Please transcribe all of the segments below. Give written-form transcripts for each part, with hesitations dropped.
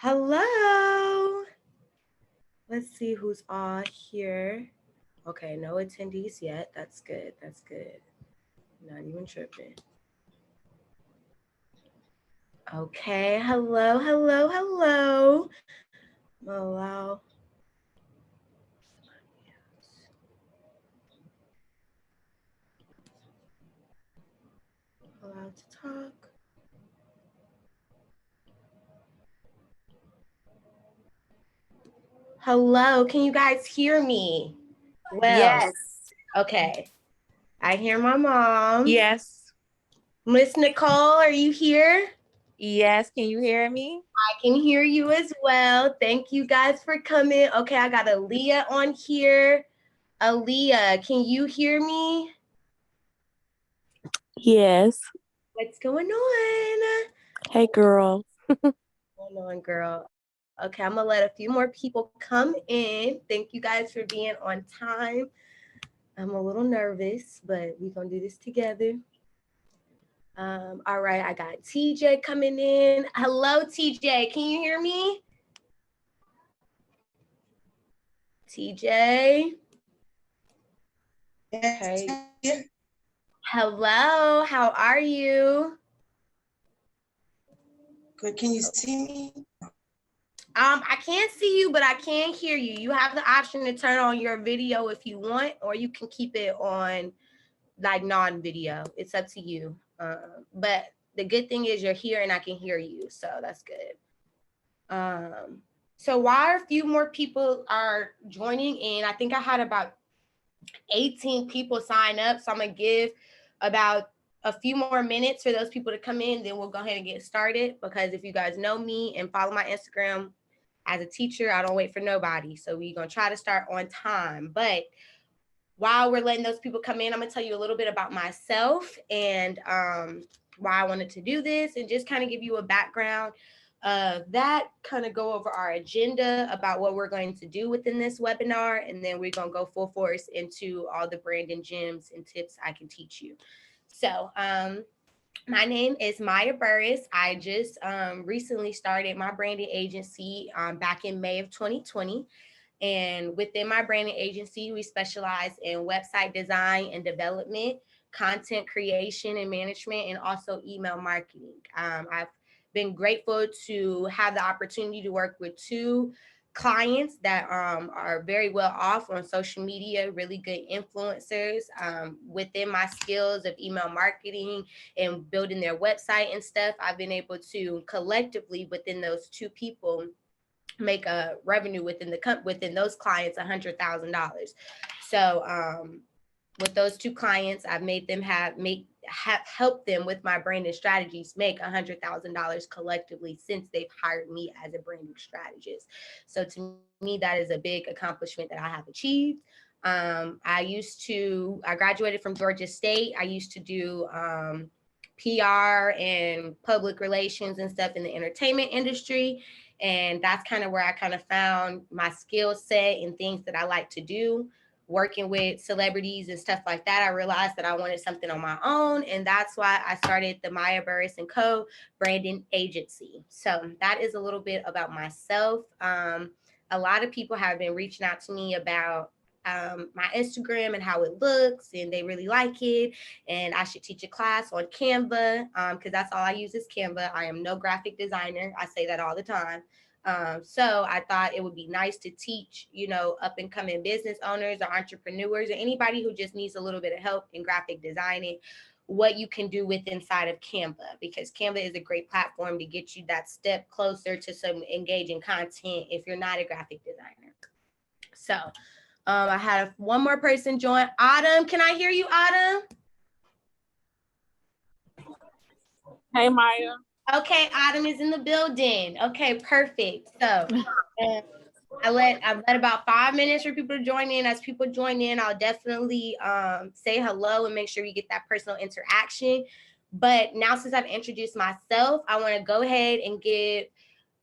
Hello. Let's see who's all here. Okay, no attendees yet. That's good. That's good. Not even tripping. Okay, hello, hello, hello. Allow. Allowed to talk. Hello, can you guys hear me? Well, Yes. Okay. I hear my mom. Yes. Miss Nicole, are you here? Yes. Can you hear me? I can hear you as well. Thank you guys for coming. Okay, I got Aaliyah on here. Aaliyah, can you hear me? Yes. What's going on? Hey, girl. What's going on, girl? Okay, I'm gonna let a few more people come in. Thank you guys for being on time. I'm a little nervous, but we're gonna do this together. All right, I got TJ coming in. Hello, TJ. Can you hear me? TJ? Okay. Hello, how are you? Good. Can you see me? I can't see you, but I can hear you. You have the option to turn on your video if you want, or you can keep it on like non-video. It's up to you. But the good thing is you're here and I can hear you, so that's good. So while a few more people are joining in, I think I had about 18 people sign up, so I'm gonna give about a few more minutes for those people to come in, then we'll go ahead and get started, because if you guys know me and follow my Instagram, as a teacher, I don't wait for nobody. So we're gonna try to start on time. But while we're letting those people come in, I'm gonna tell you a little bit about myself and why I wanted to do this, and just kind of give you a background of that, kind of go over our agenda about what we're going to do within this webinar, and then we're gonna go full force into all the branding gems and tips I can teach you. So my name is Maya Burris. I just recently started my branding agency back in May of 2020. And within my branding agency, we specialize in website design and development, content creation and management, and also email marketing. I've been grateful to have the opportunity to work with two clients that are very well off on social media, really good influencers. Within my skills of email marketing and building their website and stuff, I've been able to collectively within those two people make a revenue within those clients $100,000. So with those two clients, I've made them have helped them with my branding strategies make $100,000 collectively since they've hired me as a branding strategist. So to me, that is a big accomplishment that I have achieved. I graduated from Georgia State. I used to do PR and public relations and stuff in the entertainment industry. And that's kind of where I kind of found my skill set and things that I like to do. Working with celebrities and stuff like that, I realized that I wanted something on my own. And that's why I started the Maya Burris & Co. branding agency. So that is a little bit about myself. A lot of people have been reaching out to me about my Instagram and how it looks, and they really like it. And I should teach a class on Canva because that's all I use is Canva. I am no graphic designer. I say that all the time. So I thought it would be nice to teach, up and coming business owners or entrepreneurs or anybody who just needs a little bit of help in graphic designing, what you can do with inside of Canva, because Canva is a great platform to get you that step closer to some engaging content if you're not a graphic designer. So I had one more person join. Autumn, can I hear you, Autumn? Hey, Maya. Okay, Autumn is in the building. Okay, perfect. So I let about 5 minutes for people to join in. As people join in, I'll definitely say hello and make sure we get that personal interaction. But now, since I've introduced myself, I want to go ahead and give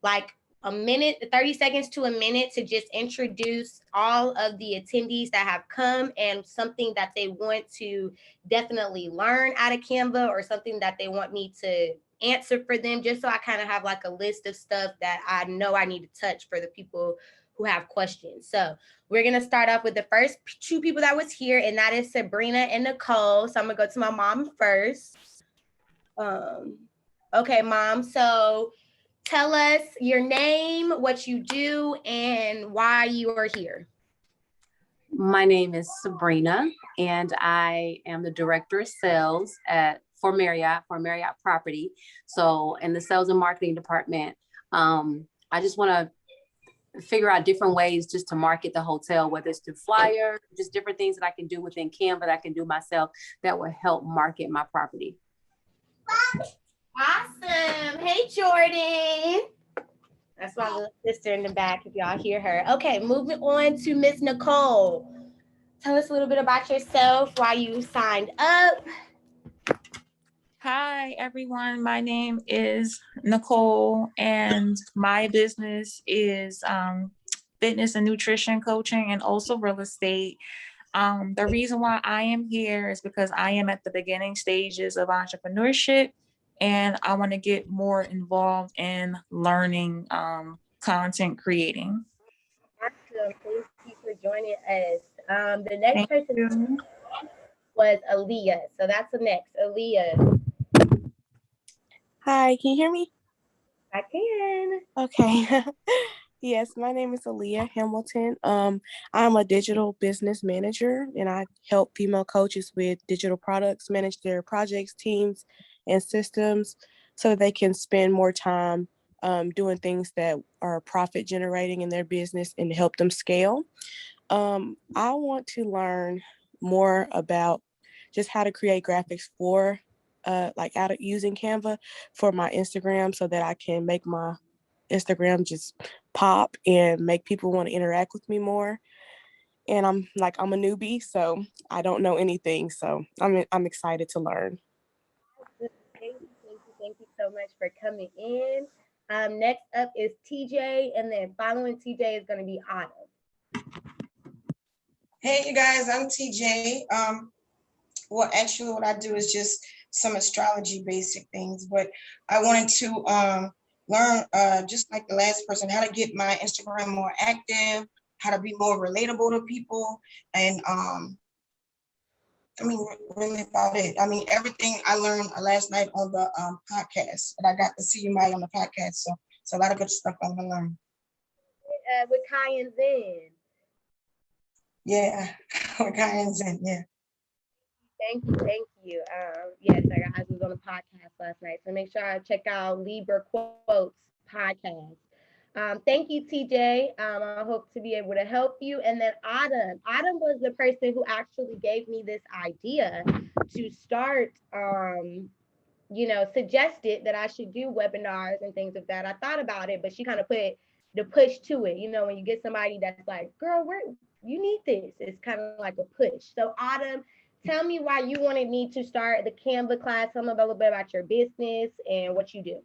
like a minute, 30 seconds to a minute to just introduce all of the attendees that have come and something that they want to definitely learn out of Canva, or something that they want me to answer for them, just so I kind of have like a list of stuff that I know I need to touch for the people who have questions. So we're going to start off with the first two people that was here, and that is Sabrina and Nicole. So I'm going to go to my mom first. Okay, Mom. So tell us your name, what you do, and why you are here. My name is Sabrina, and I am the director of sales for Marriott Property. So in the sales and marketing department, I just want to figure out different ways just to market the hotel, whether it's through flyer, just different things that I can do within Canva that I can do myself that will help market my property. Awesome. Hey, Jordan. That's my little sister in the back, if y'all hear her. Okay, moving on to Miss Nicole. Tell us a little bit about yourself, why you signed up. Hi, everyone. My name is Nicole, and my business is fitness and nutrition coaching and also real estate. The reason why I am here is because I am at the beginning stages of entrepreneurship, and I want to get more involved in learning content creating. Awesome. Thank you for joining us. The next Thank person you. was Aaliyah. So that's the next. Aaliyah. Hi, can you hear me? I can. Okay. Yes, my name is Aaliyah Hamilton. I'm a digital business manager, and I help female coaches with digital products, manage their projects, teams, and systems so they can spend more time doing things that are profit generating in their business and help them scale. I want to learn more about just how to create graphics for like out of using Canva for my Instagram so that I can make my Instagram just pop and make people want to interact with me more. And I'm a newbie, so I don't know anything. So I'm excited to learn. Thank you so much for coming in. Next up is TJ, and then following TJ is going to be Autumn. Hey, you guys, I'm TJ. Well, actually, what I do is just some astrology basic things, but I wanted to learn, just like the last person, how to get my Instagram more active, how to be more relatable to people, and I mean, really about it. I mean, everything I learned last night on the podcast, and I got to see you, Maya, on the podcast. So a lot of good stuff I'm gonna learn. With Kai and Zen. Yeah, with Kai and Zen, yeah. Thank you. Yes, I was on a podcast last night, so make sure I check out Libra Quotes podcast. Thank you, TJ. I hope to be able to help you. And then Autumn. Autumn was the person who actually gave me this idea to start, suggested that I should do webinars and things of that. I thought about it, but she kind of put the push to it. You know, when you get somebody that's like, girl, you need this. It's kind of like a push. So Autumn, tell me why you wanted me to start the Canva class. Tell me a little bit about your business and what you do.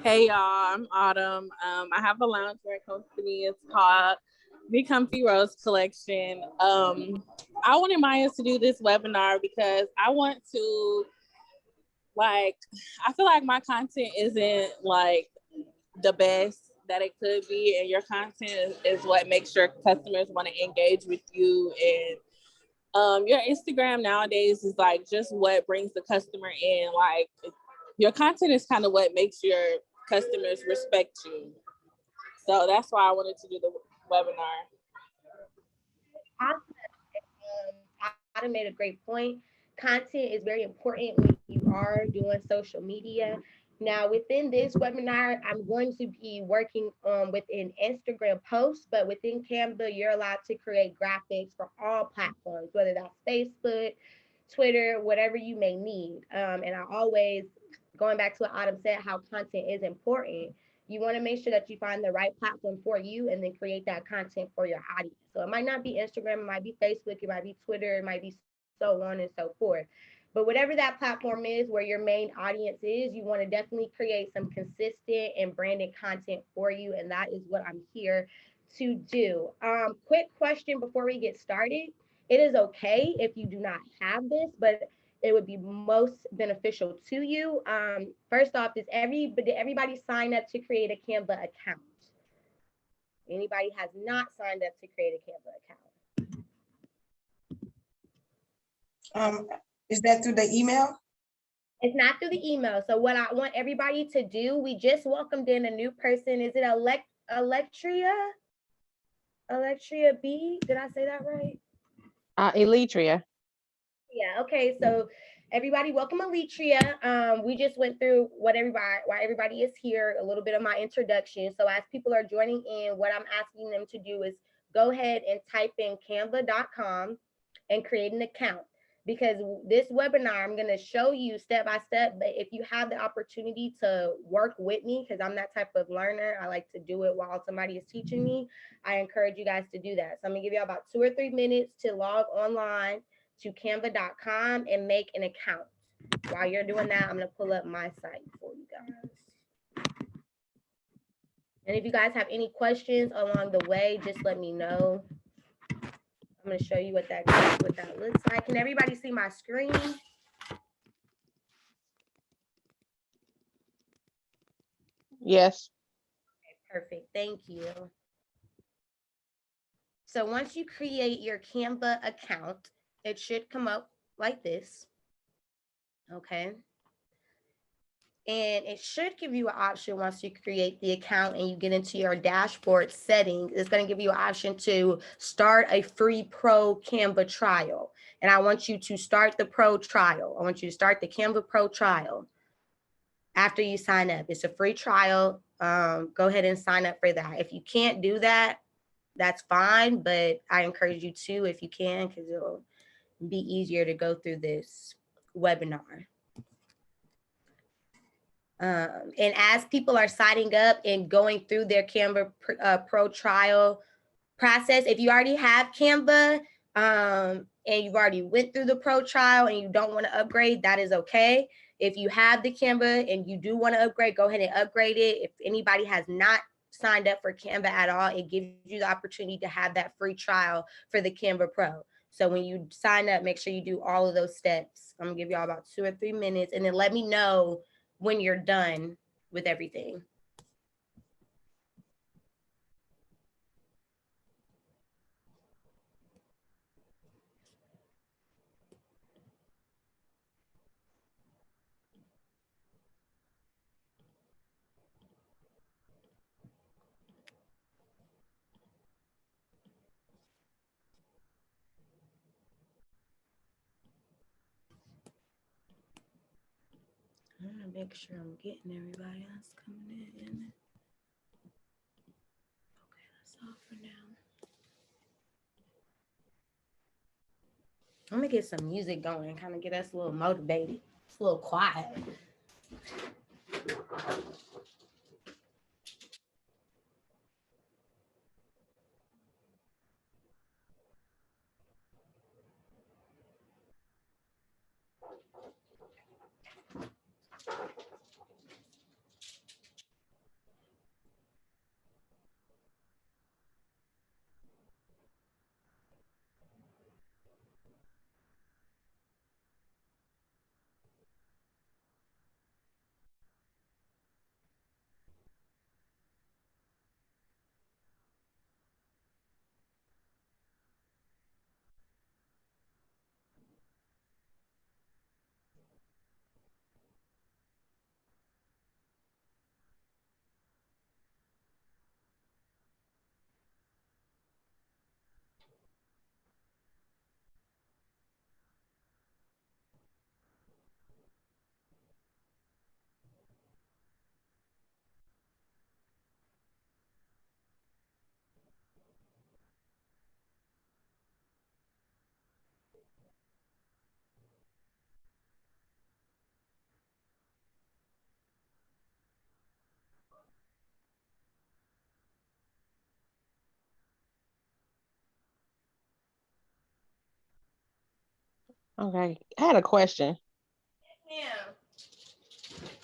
Hey y'all, I'm Autumn. I have a loungewear company. It's called Be Comfy Rose Collection. I wanted Maya to do this webinar because I want to, I feel like my content isn't like the best that it could be, and your content is what makes your customers want to engage with you. And your Instagram nowadays is like just what brings the customer in. Like your content is kind of what makes your customers respect you. So that's why I wanted to do the webinar. Autumn made a great point. Content is very important when you are doing social media. Now, within this webinar, I'm going to be working within Instagram posts, but within Canva, you're allowed to create graphics for all platforms, whether that's Facebook, Twitter, whatever you may need. And I always, going back to what Autumn said, how content is important. You want to make sure that you find the right platform for you and then create that content for your audience. So it might not be Instagram, it might be Facebook, it might be Twitter, it might be so on and so forth. But whatever that platform is where your main audience is, you want to definitely create some consistent and branded content for you. And that is what I'm here to do. Quick question before we get started. It is okay if you do not have this, but it would be most beneficial to you. First off, did everybody sign up to create a Canva account? Anybody has not signed up to create a Canva account? Is that through the email? It's not through the email. So what I want everybody to do, we just welcomed in a new person. Is it Electria? Electria B? Did I say that right? Eletria. Yeah, okay. So everybody, welcome Eletria. We just went through why everybody is here, a little bit of my introduction. So as people are joining in, what I'm asking them to do is go ahead and type in canva.com and create an account. Because this webinar, I'm going to show you step by step, but if you have the opportunity to work with me, because I'm that type of learner, I like to do it while somebody is teaching me, I encourage you guys to do that. So I'm going to give you about 2 or 3 minutes to log online to canva.com and make an account. While you're doing that, I'm going to pull up my site for you guys. And if you guys have any questions along the way, just let me know. I'm going to show you what that looks like. Can everybody see my screen? Yes. Okay, perfect. Thank you. So once you create your Canva account, it should come up like this. Okay. And it should give you an option once you create the account and you get into your dashboard settings. It's going to give you an option to start a free pro Canva trial. And I want you to start the pro trial. I want you to start the Canva pro trial after you sign up. It's a free trial. Go ahead and sign up for that. If you can't do that, that's fine. But I encourage you to, if you can, because it'll be easier to go through this webinar. And as people are signing up and going through their Canva Pro trial process, if you already have Canva and you've already went through the Pro trial and you don't want to upgrade, that is okay. If you have the Canva and you do want to upgrade, go ahead and upgrade it. If anybody has not signed up for Canva at all, it gives you the opportunity to have that free trial for the Canva Pro. So when you sign up, make sure you do all of those steps. I'm gonna give y'all about 2 or 3 minutes and then let me know when you're done with everything. I'm gonna make sure I'm getting everybody else coming in. Okay, that's all for now. I'm gonna get some music going, kind of get us a little motivated. It's a little quiet. Okay. I had a question.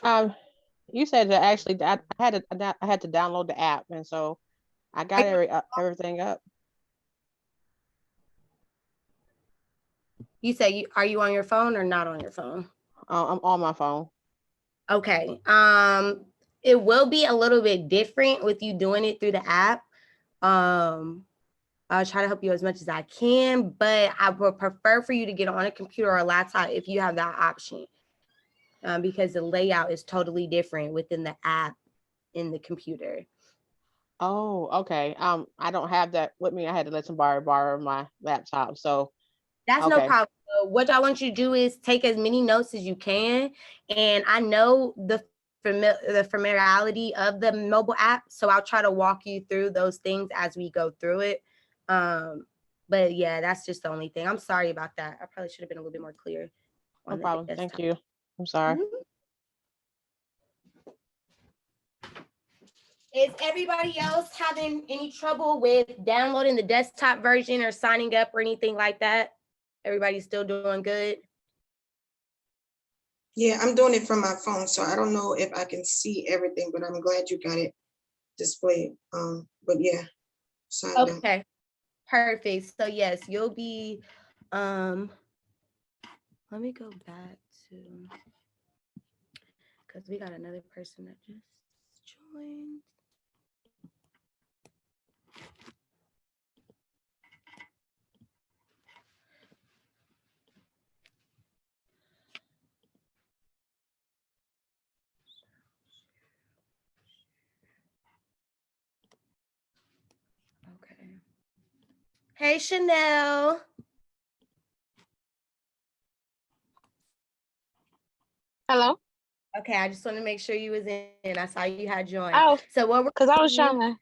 Yeah. You said that actually I had to download the app, and so I got everything up. You say are you on your phone or not on your phone? I'm on my phone. Okay. It will be a little bit different with you doing it through the app. I'll try to help you as much as I can, but I would prefer for you to get on a computer or a laptop if you have that option, because the layout is totally different within the app in the computer. Oh, okay. I don't have that with me. I had to let somebody borrow my laptop. So that's okay. No problem. So what I want you to do is take as many notes as you can. And I know the familiarity of the mobile app, so I'll try to walk you through those things as we go through it. But yeah, that's just the only thing. I'm sorry about that. I probably should have been a little bit more clear. No problem. Thank you. I'm sorry. Is everybody else having any trouble with downloading the desktop version or signing up or anything like that? Everybody's still doing good? Yeah, I'm doing it from my phone, so I don't know if I can see everything, but I'm glad you got it displayed. But yeah, signed up. Okay, perfect. So yes, you'll be, let me go back to, because we got another person that just joined. Okay. Hey, Chanel. Hello? Okay, I just want to make sure you was in. I saw you had joined. Oh, So what we're because I was doing- trying to,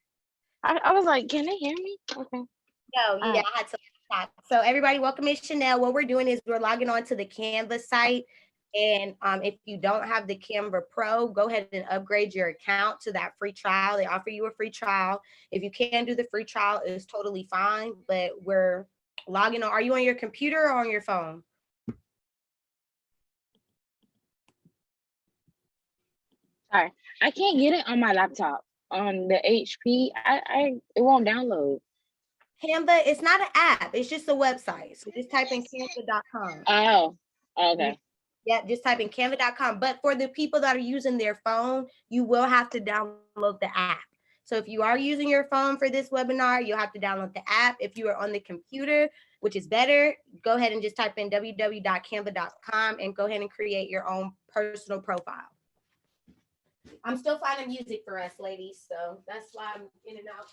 I was like, can they hear me? Okay. No, yeah, I had to stop. So everybody, welcome in Chanel. What we're doing is we're logging on to the Canva site. And if you don't have the Canva Pro, go ahead and upgrade your account to that free trial. They offer you a free trial. If you can't do the free trial, it's totally fine. But we're logging on. Are you on your computer or on your phone? Sorry. I can't get it on my laptop. On the HP, it won't download. Canva, it's not an app. It's just a website. So just type in canva.com. Oh, okay. Yeah, just type in canva.com. But for the people that are using their phone, you will have to download the app. So if you are using your phone for this webinar, you'll have to download the app. If you are on the computer, which is better, go ahead and just type in www.canva.com and go ahead and create your own personal profile. I'm still finding music for us, ladies. So that's why I'm in and out.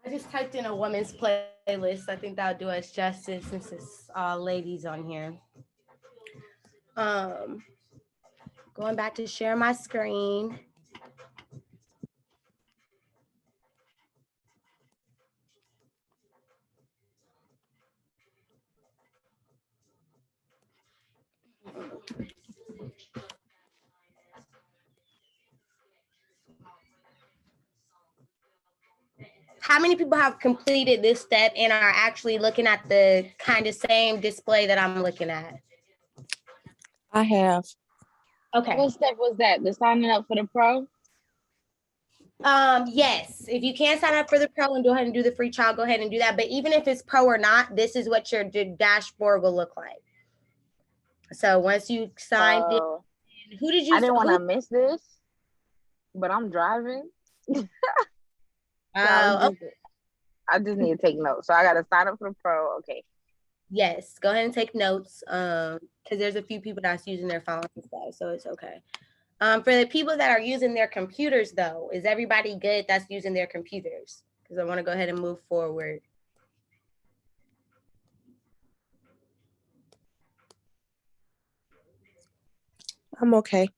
I just typed in a women's playlist. I think that'll do us justice since it's all ladies on here. Going back to share my screen. How many people have completed this step and are actually looking at the kind of same display that I'm looking at? I have. Okay. What step was that? The signing up for the pro? Yes, if you can't sign up for the pro and go ahead and do the free trial, go ahead and do that. But even if it's pro or not, this is what your dashboard will look like. So once you signed in, who did you? I didn't want to miss this, but I'm driving. I just need to take notes. So I got to sign up for the pro. Okay. Yes, go ahead and take notes because there's a few people that's using their phones and stuff, so it's okay. For the people that are using their computers, though, is everybody good that's using their computers? Because I want to go ahead and move forward. I'm okay.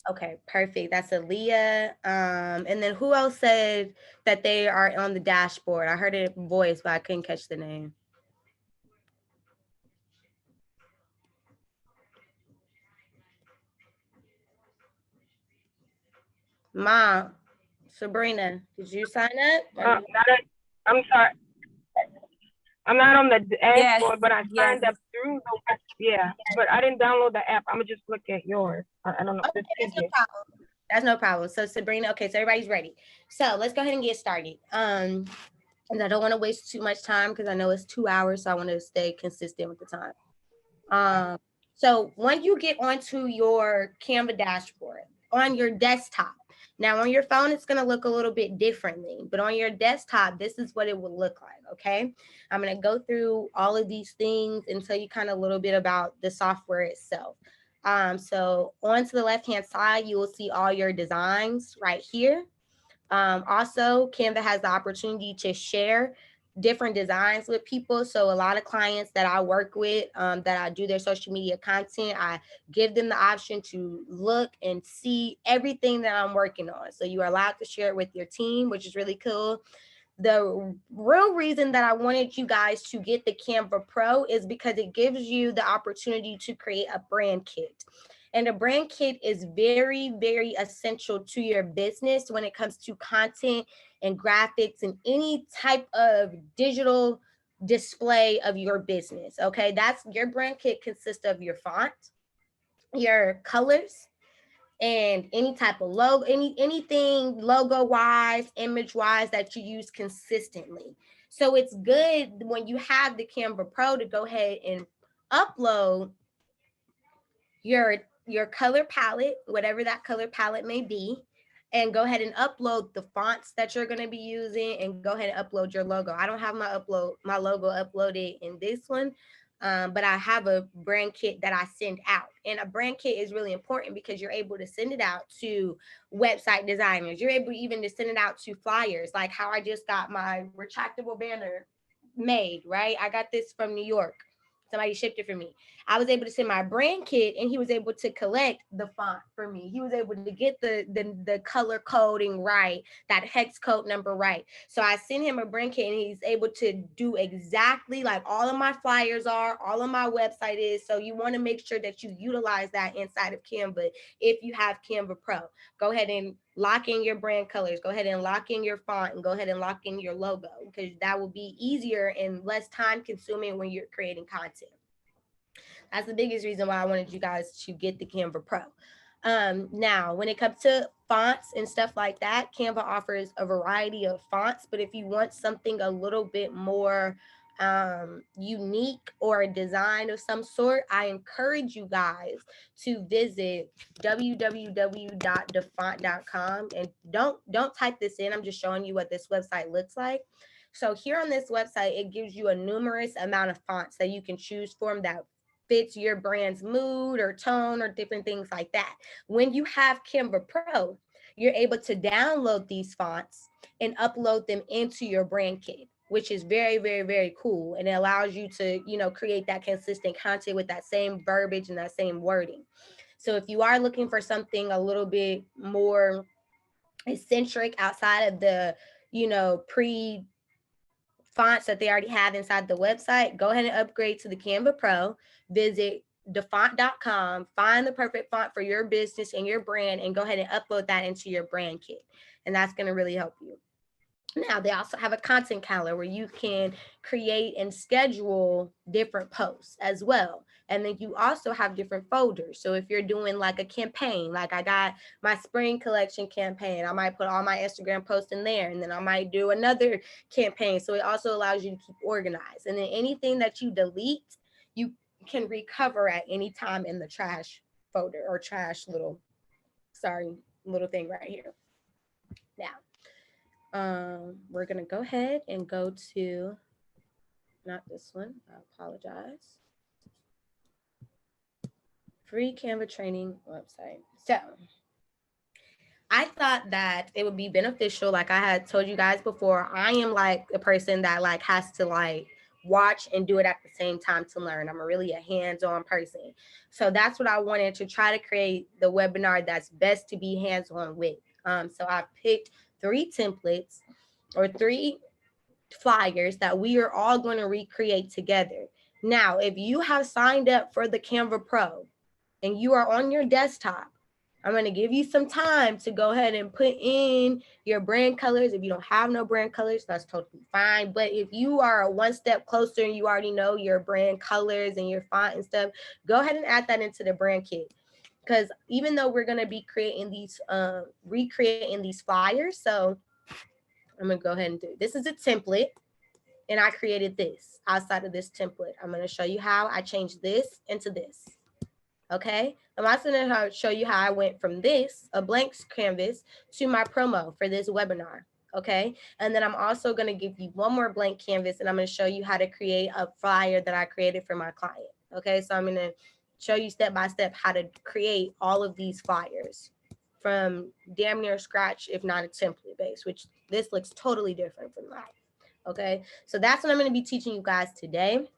Okay, perfect. That's Aaliyah. And then who else said that they are on the dashboard? I heard it voice, but I couldn't catch the name. Ma, Sabrina, did you sign up? I'm sorry. I'm not on the Yes, dashboard, but I yes. signed up through the yeah. But I didn't download the app. I'm gonna just look at yours. I don't know. Okay, that's no problem. That's no problem. So Sabrina, okay, so everybody's ready. So let's go ahead and get started. And I don't want to waste too much time because I know it's 2 hours, so I want to stay consistent with the time. So when you get onto your Canva dashboard on your desktop, now on your phone, it's going to look a little bit differently, but on your desktop, this is what it will look like, okay? I'm going to go through all of these things and tell you kind of a little bit about the software itself. So onto the left-hand side, you will see all your designs right here. Also, Canva has the opportunity to share different designs with people. So a lot of clients that I work with, that I do their social media content, I give them the option to look and see everything that I'm working on. So you are allowed to share it with your team, which is really cool. The real reason that I wanted you guys to get the Canva Pro is because it gives you the opportunity to create a brand kit. And a brand kit is very, very essential to your business when it comes to content and graphics and any type of digital display of your business. Okay, that's your brand kit consists of your font, your colors, and any type of logo, anything logo wise, image wise that you use consistently. So it's good when you have the Canva Pro to go ahead and upload your color palette, whatever that color palette may be, and go ahead and upload the fonts that you're going to be using, and go ahead and upload your logo. I don't have my logo uploaded in this one, but I have a brand kit that I send out. And a brand kit is really important because you're able to send it out to website designers. You're able even to send it out to flyers, like how I just got my retractable banner made, right? I got this from New York. Somebody shipped it for me. I was able to send my brand kit, and he was able to collect the font for me. He was able to get the color coding right, that hex code number right. So I sent him a brand kit, and he's able to do exactly like all of my flyers are, all of my website is. So you want to make sure that you utilize that inside of Canva. If you have Canva Pro, go ahead and lock in your brand colors, go ahead and lock in your font, and go ahead and lock in your logo, because that will be easier and less time consuming when you're creating content. That's the biggest reason why I wanted you guys to get the Canva Pro. Now, when it comes to fonts and stuff like that, Canva offers a variety of fonts, but if you want something a little bit more unique or a design of some sort, I encourage you guys to visit www.defont.com, and don't type this in. I'm just showing you what this website looks like. So here on this website, it gives you a numerous amount of fonts that you can choose from that fits your brand's mood or tone or different things like that. When you have Canva Pro, you're able to download these fonts and upload them into your brand kit, which is very, very, very cool. And it allows you to, create that consistent content with that same verbiage and that same wording. So if you are looking for something a little bit more eccentric outside of the, pre fonts that they already have inside the website, go ahead and upgrade to the Canva Pro. Visit defont.com, find the perfect font for your business and your brand, and go ahead and upload that into your brand kit. And that's going to really help you. Now, they also have a content calendar where you can create and schedule different posts as well. And then you also have different folders. So if you're doing like a campaign, like I got my spring collection campaign, I might put all my Instagram posts in there, and then I might do another campaign. So it also allows you to keep organized. And then anything that you delete, you can recover at any time in the trash folder or trash little thing right here. Now, we're going to go ahead and go to, not this one, I apologize. Free Canva training website. So I thought that it would be beneficial. Like I had told you guys before, I am like a person that like has to like watch and do it at the same time to learn. I'm really a hands-on person. So that's what I wanted to try to create the webinar that's best to be hands-on with. So I picked 3 templates or 3 flyers that we are all going to recreate together. Now, if you have signed up for the Canva Pro and you are on your desktop, I'm going to give you some time to go ahead and put in your brand colors. If you don't have no brand colors, that's totally fine. But if you are one step closer and you already know your brand colors and your font and stuff, go ahead and add that into the brand kit. Because even though we're going to be creating these, recreating these flyers, so I'm going to go ahead and do it. This is a template, and I created this outside of this template. I'm going to show you how I changed this into this. Okay, I'm also going to show you how I went from this, a blank canvas, to my promo for this webinar. Okay, and then I'm also going to give you one more blank canvas, and I'm going to show you how to create a flyer that I created for my client. Okay, so I'm going to show you step by step how to create all of these flyers from damn near scratch, if not a template base, which this looks totally different from that. Okay, so that's what I'm going to be teaching you guys today.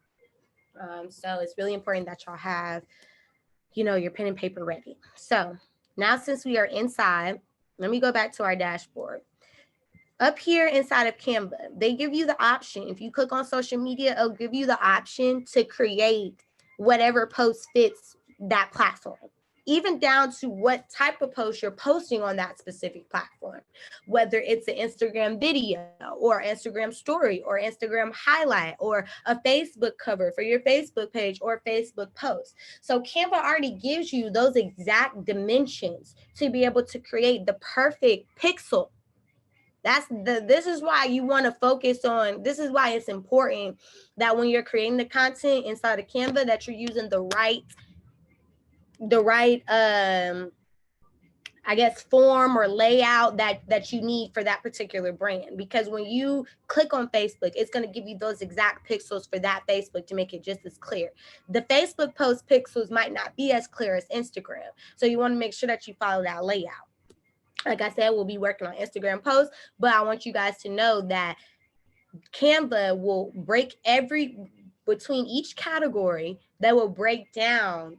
So it's really important that y'all have, you know, your pen and paper ready. So now, since we are inside, let me go back to our dashboard. Up here inside of Canva, they give you the option. If you click on social media, it'll give you the option to create whatever post fits that platform, even down to what type of post you're posting on that specific platform, whether it's an Instagram video or Instagram story or Instagram highlight or a Facebook cover for your Facebook page or Facebook post. So Canva already gives you those exact dimensions to be able to create the perfect pixel. This is why you want to focus on, this is why it's important that when you're creating the content inside of Canva, that you're using the right I guess form or layout that you need for that particular brand. Because when you click on Facebook, it's going to give you those exact pixels for that Facebook to make it just as clear. The Facebook post pixels might not be as clear as Instagram, so you want to make sure that you follow that layout. Like I said, we'll be working on Instagram posts, but I want you guys to know that Canva will break between each category, that will break down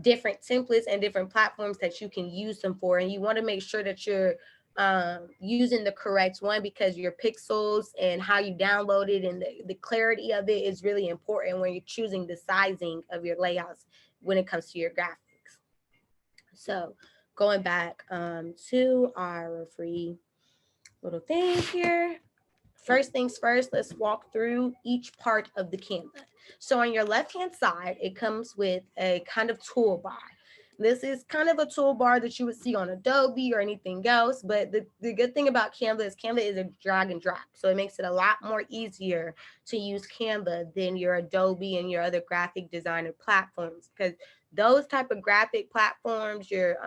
different templates and different platforms that you can use them for. And you want to make sure that you're using the correct one, because your pixels and how you download it and the clarity of it is really important when you're choosing the sizing of your layouts when it comes to your graphics. So going back to our free little thing here. First things first, let's walk through each part of the Canva. So on your left-hand side, it comes with a kind of toolbar. This is kind of a toolbar that you would see on Adobe or anything else, but the good thing about Canva is a drag and drop. So it makes it a lot more easier to use Canva than your Adobe and your other graphic designer platforms, because those type of graphic platforms, your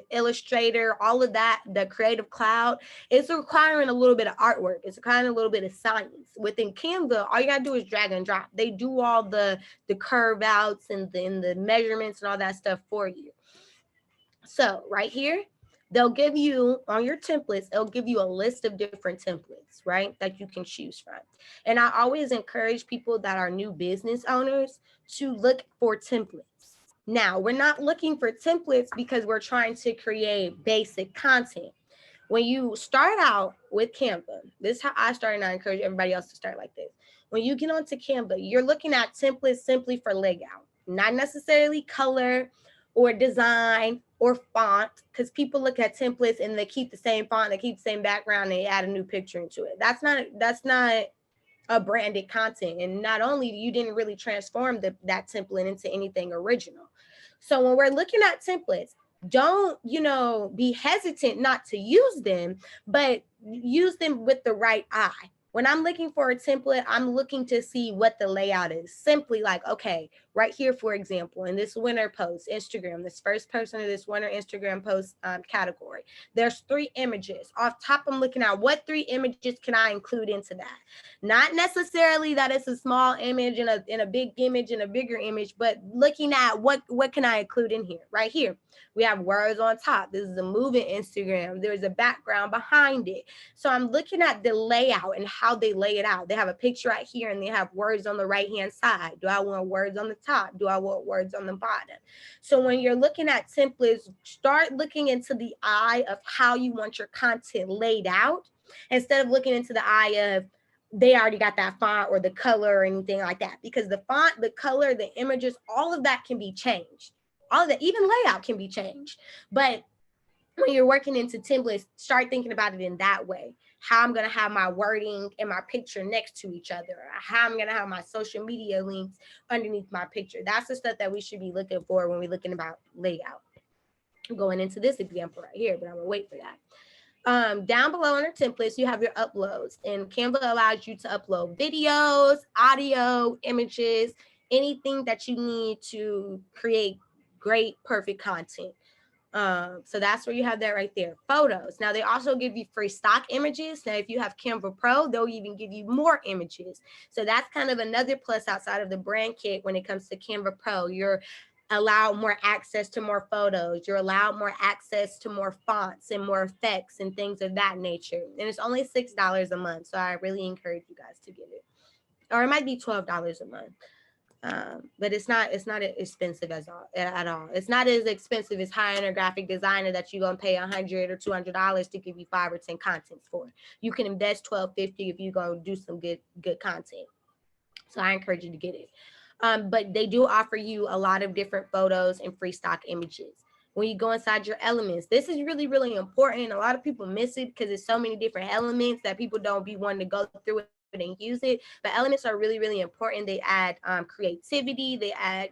Illustrator, all of that, the Creative Cloud, it's requiring a little bit of artwork. It's requiring a little bit of science. Within Canva, all you gotta do is drag and drop. They do all the curve outs and the measurements and all that stuff for you. So right here, they'll give you, on your templates, they'll give you a list of different templates, right, that you can choose from. And I always encourage people that are new business owners to look for templates. Now, we're not looking for templates because we're trying to create basic content. When you start out with Canva, this is how I started, and I encourage everybody else to start like this. When you get onto Canva, you're looking at templates simply for layout, not necessarily color or design or font, because people look at templates and they keep the same font, they keep the same background, and they add a new picture into it. That's not a branded content. And not only you didn't really transform that template into anything original. So when we're looking at templates, don't, be hesitant not to use them, but use them with the right eye. When I'm looking for a template, I'm looking to see what the layout is. Simply like, okay, right here, for example, in this winter post, Instagram, this first person in this winter Instagram post category, there's 3 images. Off top, I'm looking at what 3 images can I include into that? Not necessarily that it's a small image and a big image and a bigger image, but looking at what can I include in here? Right here, we have words on top. This is a moving Instagram. There's a background behind it. So I'm looking at the layout and how they lay it out. They have a picture right here and they have words on the right-hand side. Do I want words on the top? Do I want words on the bottom? So when you're looking at templates, start looking into the eye of how you want your content laid out instead of looking into the eye of they already got that font or the color or anything like that, because the font, the color, the images, all of that can be changed. All of that, even layout can be changed. But when you're working into templates, start thinking about it in that way. How I'm going to have my wording and my picture next to each other. How I'm going to have my social media links underneath my picture. That's the stuff that we should be looking for when we're looking about layout. I'm going into this example right here, but I'm going to wait for that. Down below under templates, you have your uploads, and Canva allows you to upload videos, audio, images, anything that you need to create great, perfect content. So that's where you have that right there. Photos. Now they also give you free stock images. Now, if you have Canva Pro, they'll even give you more images. So that's kind of another plus outside of the brand kit when it comes to Canva Pro. You're allowed more access to more photos. You're allowed more access to more fonts and more effects and things of that nature. And it's only $6 a month. So I really encourage you guys to get it. Or it might be $12 a month. But it's not expensive at all. It's not as expensive as hiring a graphic designer that you're gonna pay $100 or $200 to give you 5 or 10 contents for. You can invest $12.50 if you're gonna do some good content. So I encourage you to get it. But they do offer you a lot of different photos and free stock images. When you go inside your elements, this is really, really important. A lot of people miss it because there's so many different elements that people don't be wanting to go through it and use it. But elements are really, really important. They add creativity. They add,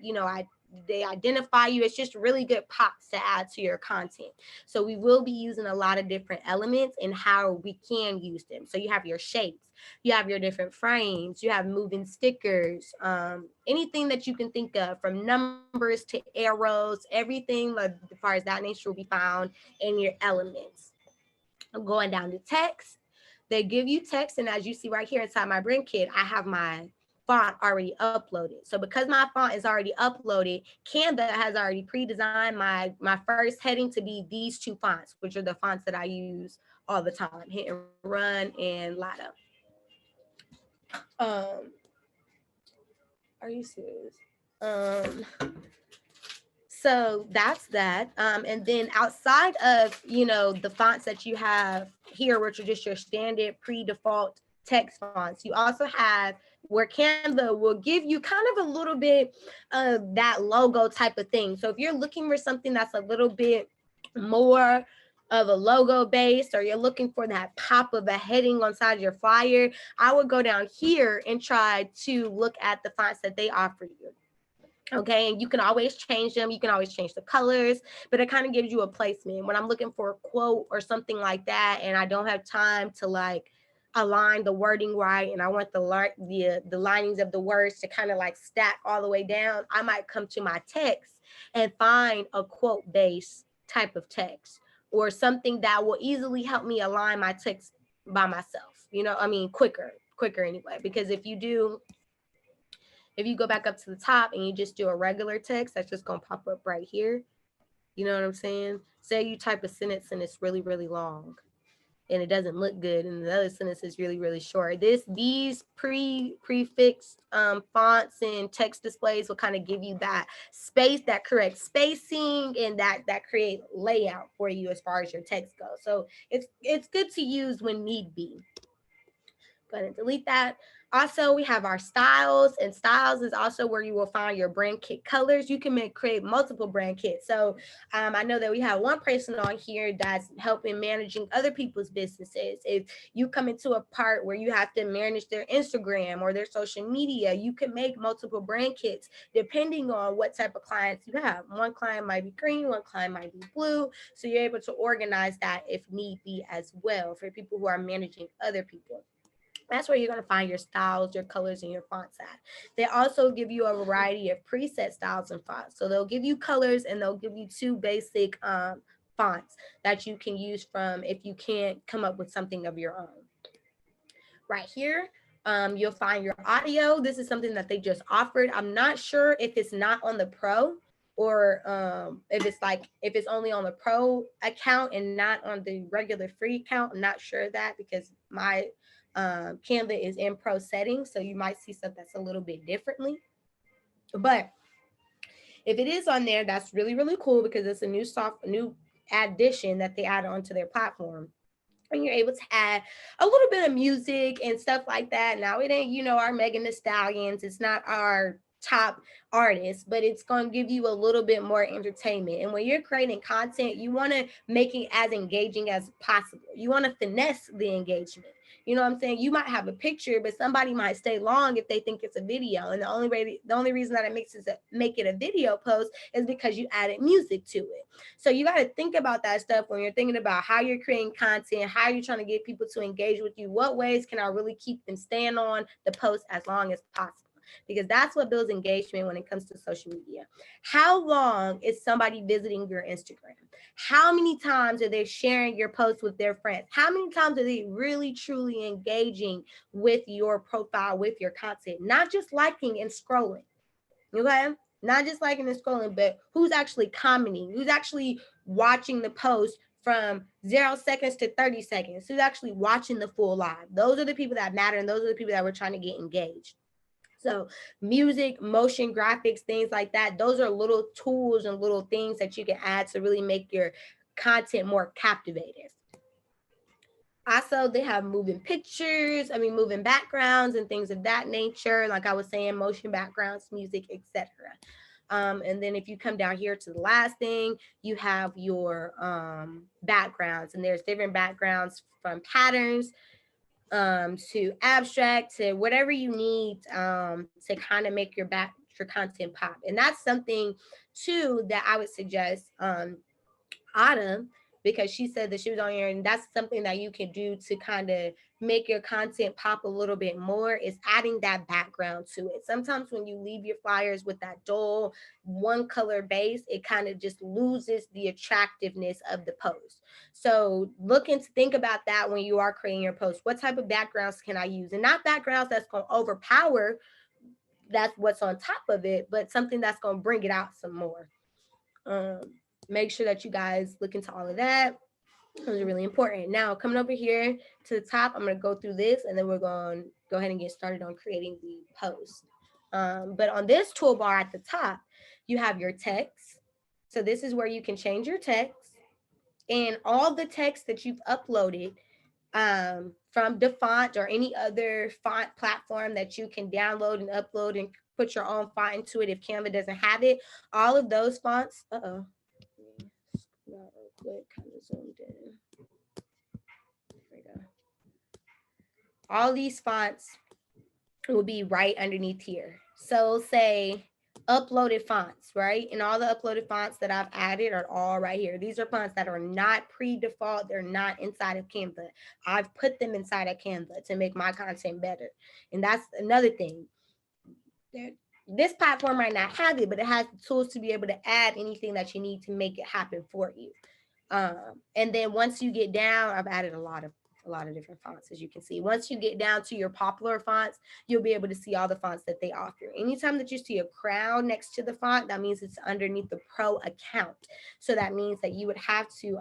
they identify you. It's just really good pops to add to your content. So we will be using a lot of different elements and how we can use them. So you have your shapes, you have your different frames, you have moving stickers, anything that you can think of, from numbers to arrows, everything as far as that nature will be found in your elements. I'm going down to text. They give you text, and as you see right here inside my brand kit, I have my font already uploaded. So because my font is already uploaded, Canva has already pre-designed my first heading to be these 2 fonts, which are the fonts that I use all the time: Hit and Run and Lotto. Are you serious? So that's that. And then outside of, the fonts that you have here, which are just your standard pre-default text fonts, you also have where Canva will give you kind of a little bit of that logo type of thing. So if you're looking for something that's a little bit more of a logo base, or you're looking for that pop of a heading on side your flyer, I would go down here and try to look at the fonts that they offer you. Okay, and you can always change them. You can always change the colors, but it kind of gives you a placement. When I'm looking for a quote or something like that, and I don't have time to like align the wording right, and I want the linings of the words to kind of like stack all the way down, I might come to my text and find a quote based type of text, or something that will easily help me align my text by myself. Quicker anyway, because if you go back up to the top and you just do a regular text, that's just going to pop up right here. You know what I'm saying? Say you type a sentence and it's really, really long and it doesn't look good, and the other sentence is really, really short. These prefixed fonts and text displays will kind of give you that space, that correct spacing, and that create layout for you as far as your text goes. So it's good to use when need be. Go ahead and delete that. Also, we have our styles, and styles is also where you will find your brand kit colors. You can create multiple brand kits. So I know that we have one person on here that's helping managing other people's businesses. If you come into a part where you have to manage their Instagram or their social media, you can make multiple brand kits depending on what type of clients you have. One client might be green, one client might be blue. So you're able to organize that if need be as well for people who are managing other people. That's where you're going to find your styles, your colors, and your fonts at. They also give you a variety of preset styles and fonts. So they'll give you colors and they'll give you two basic fonts that you can use from if you can't come up with something of your own. Right here, you'll find your audio. This is something that they just offered. I'm not sure if it's not on the Pro or if it's only on the Pro account and not on the regular free account. I'm not sure of that because my Canva is in Pro settings, so you might see stuff that's a little bit differently. But if it is on there, that's really, really cool because it's a new addition that they add onto their platform. And you're able to add a little bit of music and stuff like that. Now, it ain't, our Megan Thee Stallions. It's not our top artists, but it's going to give you a little bit more entertainment. And when you're creating content, you want to make it as engaging as possible. You want to finesse the engagement. You know what I'm saying? You might have a picture, but somebody might stay long if they think it's a video. And the only reason that it make it a video post is because you added music to it. So you got to think about that stuff when you're thinking about how you're creating content, how you're trying to get people to engage with you. What ways can I really keep them staying on the post as long as possible? Because that's what builds engagement when it comes to social media. How long is somebody visiting your Instagram? How many times are they sharing your posts with their friends? How many times are they really, truly engaging with your profile, with your content? Not just liking and scrolling, okay? Not just liking and scrolling, but who's actually commenting? Who's actually watching the post from 0 seconds to 30 seconds? Who's actually watching the full live? Those are the people that matter, and those are the people that we're trying to get engaged. So music, motion graphics, things like that, those are little tools and little things that you can add to really make your content more captivating. Also, they have moving moving backgrounds and things of that nature. Like I was saying, motion backgrounds, music, etc. And then if you come down here to the last thing, you have your backgrounds, and there's different backgrounds from patterns to abstract to whatever you need to kind of make your content pop. And that's something too that I would suggest Autumn, because she said that she was on here, and that's something that you can do to kind of make your content pop a little bit more, is adding that background to it. Sometimes when you leave your flyers with that dull one color base, it kind of just loses the attractiveness of the post. So think about that when you are creating your post. What type of backgrounds can I use? And not backgrounds that's going to overpower that's what's on top of it, but something that's going to bring it out some more. Make sure that you guys look into all of that. Those are really important. Now, coming over here to the top, I'm going to go through this, and then we're going to go ahead and get started on creating the post. But on this toolbar at the top, you have your text. So this is where you can change your text, and all the text that you've uploaded from DaFont or any other font platform that you can download and upload and put your own font into it if Canva doesn't have it. All of those fonts, real quick, kind of zoomed in. There we go. All these fonts will be right underneath here. So say uploaded fonts, right? And all the uploaded fonts that I've added are all right here. These are fonts that are not pre-default. They're not inside of Canva. I've put them inside of Canva to make my content better. And that's another thing. This platform might not have it, but it has the tools to be able to add anything that you need to make it happen for you. And then once you get down, I've added a lot of different fonts, as you can see. Once you get down to your popular fonts, you'll be able to see all the fonts that they offer. Anytime that you see a crown next to the font, that means it's underneath the Pro account. So that means that you would have to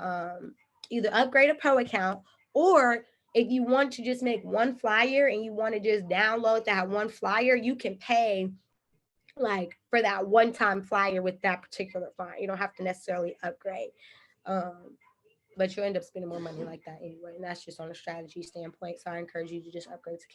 either upgrade a Pro account, or if you want to just make one flyer and you want to just download that one flyer, you can pay like for that one-time flyer with that particular font. You don't have to necessarily upgrade. But you'll end up spending more money like that anyway. And that's just on a strategy standpoint. So I encourage you to just upgrade to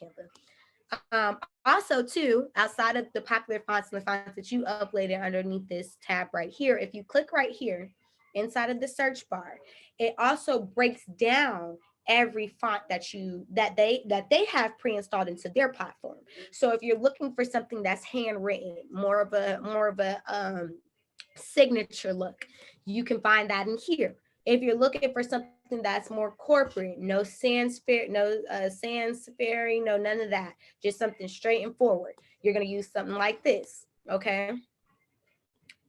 Canva. Also, too, outside of the popular fonts and the fonts that you uploaded underneath this tab right here, if you click right here inside of the search bar, it also breaks down every font that they have pre-installed into their platform. So if you're looking for something that's handwritten, more of a signature look, you can find that in here. If you're looking for something something that's more corporate, no sans serifing, no none of that, just something straight and forward. You're going to use something like this, okay?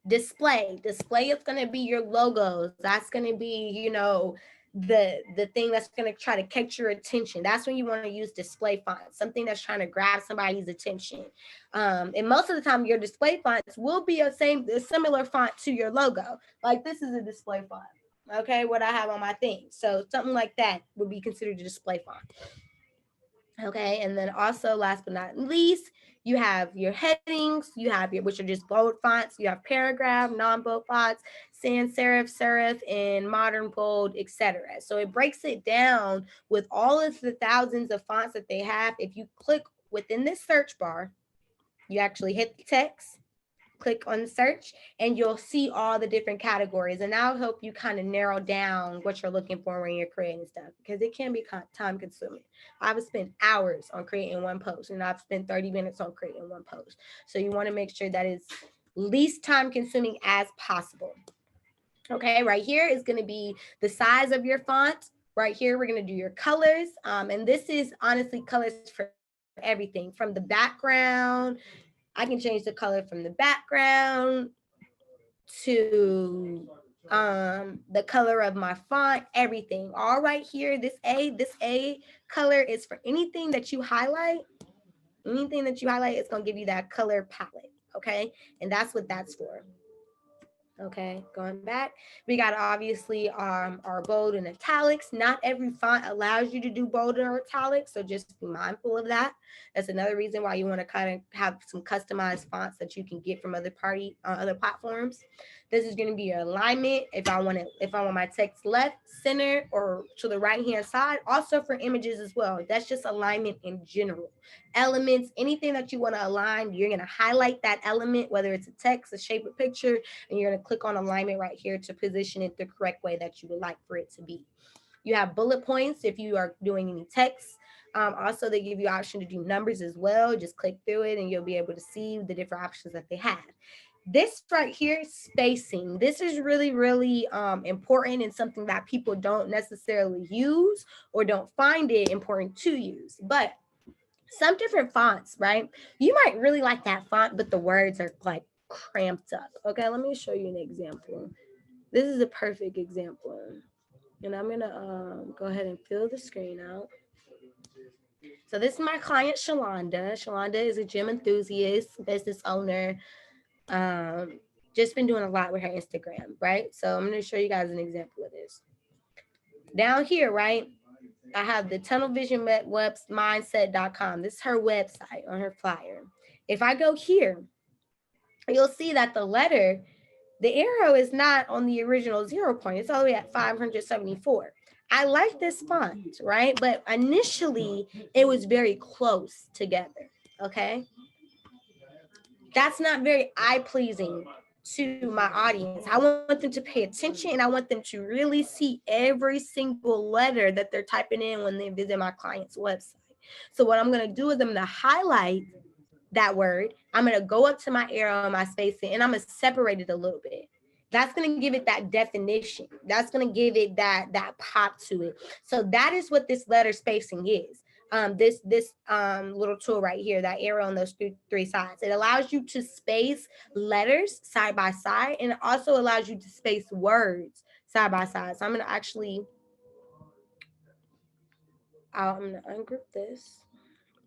Display is going to be your logos. That's going to be, you know, the thing that's going to try to catch your attention. That's when you want to use display fonts, something that's trying to grab somebody's attention. And most of the time your display fonts will be a similar font to your logo. Like this is a display font, okay, what I have on my thing. So something like that would be considered a display font. Okay, and then also last but not least, you have your headings, you have your, which are just bold fonts, you have paragraph, non-bold fonts, sans serif, and modern bold, etc. So it breaks it down with all of the thousands of fonts that they have. If you click within this search bar, you actually hit the text, click on search, and you'll see all the different categories, and that'll help you kind of narrow down what you're looking for when you're creating stuff, because it can be time consuming. I've spent hours on creating one post, and I've spent 30 minutes on creating one post. So you want to make sure that it's least time consuming as possible. Okay, right here is going to be the size of your font. Right here, we're going to do your colors. And this is honestly colors for everything from the background. I can change the color from the background to the color of my font, everything. All right here, this A color is for anything that you highlight. Anything that you highlight, it's going to give you that color palette, okay? And that's what that's for. Okay, going back, we got obviously our bold and italics. Not every font allows you to do bold or italics, so just be mindful of that. That's another reason why you want to kind of have some customized fonts that you can get from other platforms. This is going to be your alignment. If I want my text left, center, or to the right hand side. Also for images as well. That's just alignment in general. Elements, anything that you want to align, you're going to highlight that element, whether it's a text, a shape, a picture, and you're going to click on alignment right here to position it the correct way that you would like for it to be. You have bullet points if you are doing any text. Also, they give you option to do numbers as well. Just click through it and you'll be able to see the different options that they have. This right here, spacing. This is really, really important and something that people don't necessarily use or don't find it important to use. But some different fonts, right? You might really like that font, but the words are like cramped up. Okay, let me show you an example. This is a perfect example. And I'm gonna go ahead and fill the screen out. So this is my client, Shalonda. Shalonda is a gym enthusiast, business owner. Just been doing a lot with her Instagram, right? So I'm gonna show you guys an example of this. Down here, right? I have the tunnel vision mindset.com. This is her website on her flyer. If I go here, you'll see that the arrow is not on the original 0 point. It's all the way at 574. I like this font, right? But initially it was very close together, okay? That's not very eye-pleasing to my audience. I want them to pay attention and I want them to really see every single letter that they're typing in when they visit my client's website. So what I'm going to do is I'm going to highlight that word. I'm going to go up to my arrow and my spacing and I'm going to separate it a little bit. That's going to give it that definition. That's going to give it that pop to it. So that is what this letter spacing is. This little tool right here, that arrow on those three sides, it allows you to space letters side by side, and it also allows you to space words side by side. So I'm going to actually, I'm going to ungroup this.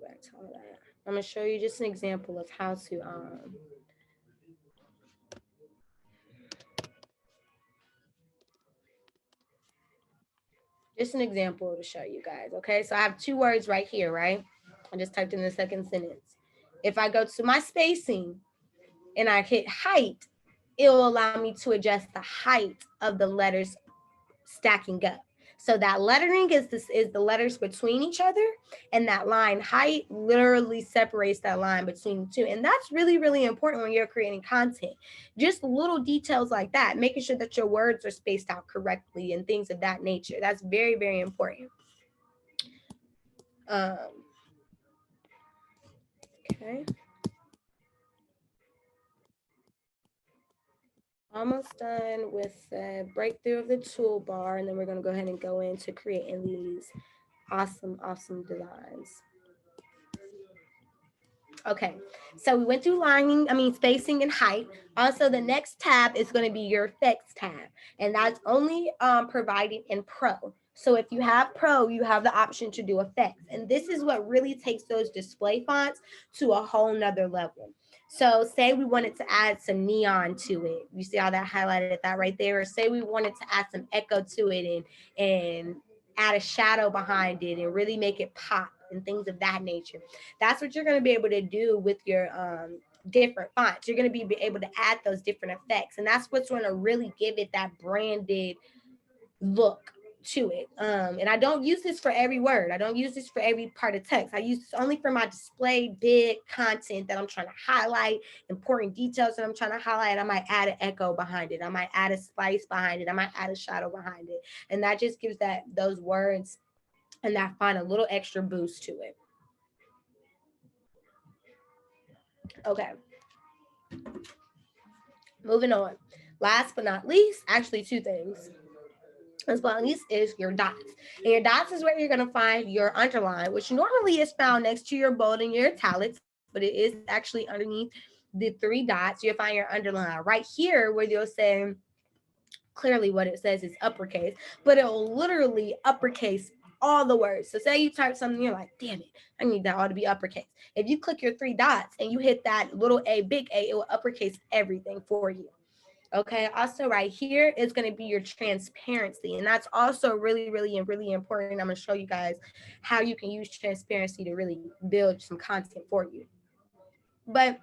Back to all that. I'm going to show you just an example of how to just an example to show you guys. Okay, so I have two words right here, right? I just typed in the second sentence. If I go to my spacing and I hit height, it will allow me to adjust the height of the letters stacking up. So that lettering is the letters between each other, and that line height literally separates that line between the two. And that's really, really important when you're creating content. Just little details like that, making sure that your words are spaced out correctly and things of that nature. That's very, very important. Okay. almost done with the breakthrough of the toolbar, and then we're going to go ahead and go into creating these awesome designs. Okay, so we went through spacing and height. Also, the next tab is going to be your effects tab, and that's only provided in Pro. So if you have Pro, you have the option to do effects, and this is what really takes those display fonts to a whole nother level. So say we wanted to add some neon to it. You see how that highlighted that right there? Or say we wanted to add some echo to it and add a shadow behind it and really make it pop and things of that nature. That's what you're going to be able to do with your different fonts. You're going to be able to add those different effects, and that's what's going to really give it that branded look to it. And I don't use this for every word. I don't use this for every part of text. I use this only for my display big content that I'm trying to highlight, important details that I'm trying to highlight. I might add an echo behind it. I might add a spice behind it. I might add a shadow behind it. And that just gives those words and that font a little extra boost to it. Okay. Moving on. Last but not least, actually two things. As well, and this is your dots. And your dots is where you're going to find your underline, which normally is found next to your bold and your italics, but it is actually underneath the three dots. You'll find your underline right here where you'll say clearly what it says is uppercase, but it will literally uppercase all the words. So say you type something, you're like, damn it, I need that all to be uppercase. If you click your three dots and you hit that little A, big A, it will uppercase everything for you. Okay, also right here is going to be your transparency, and that's also really important. I'm going to show you guys how you can use transparency to really build some content for you. But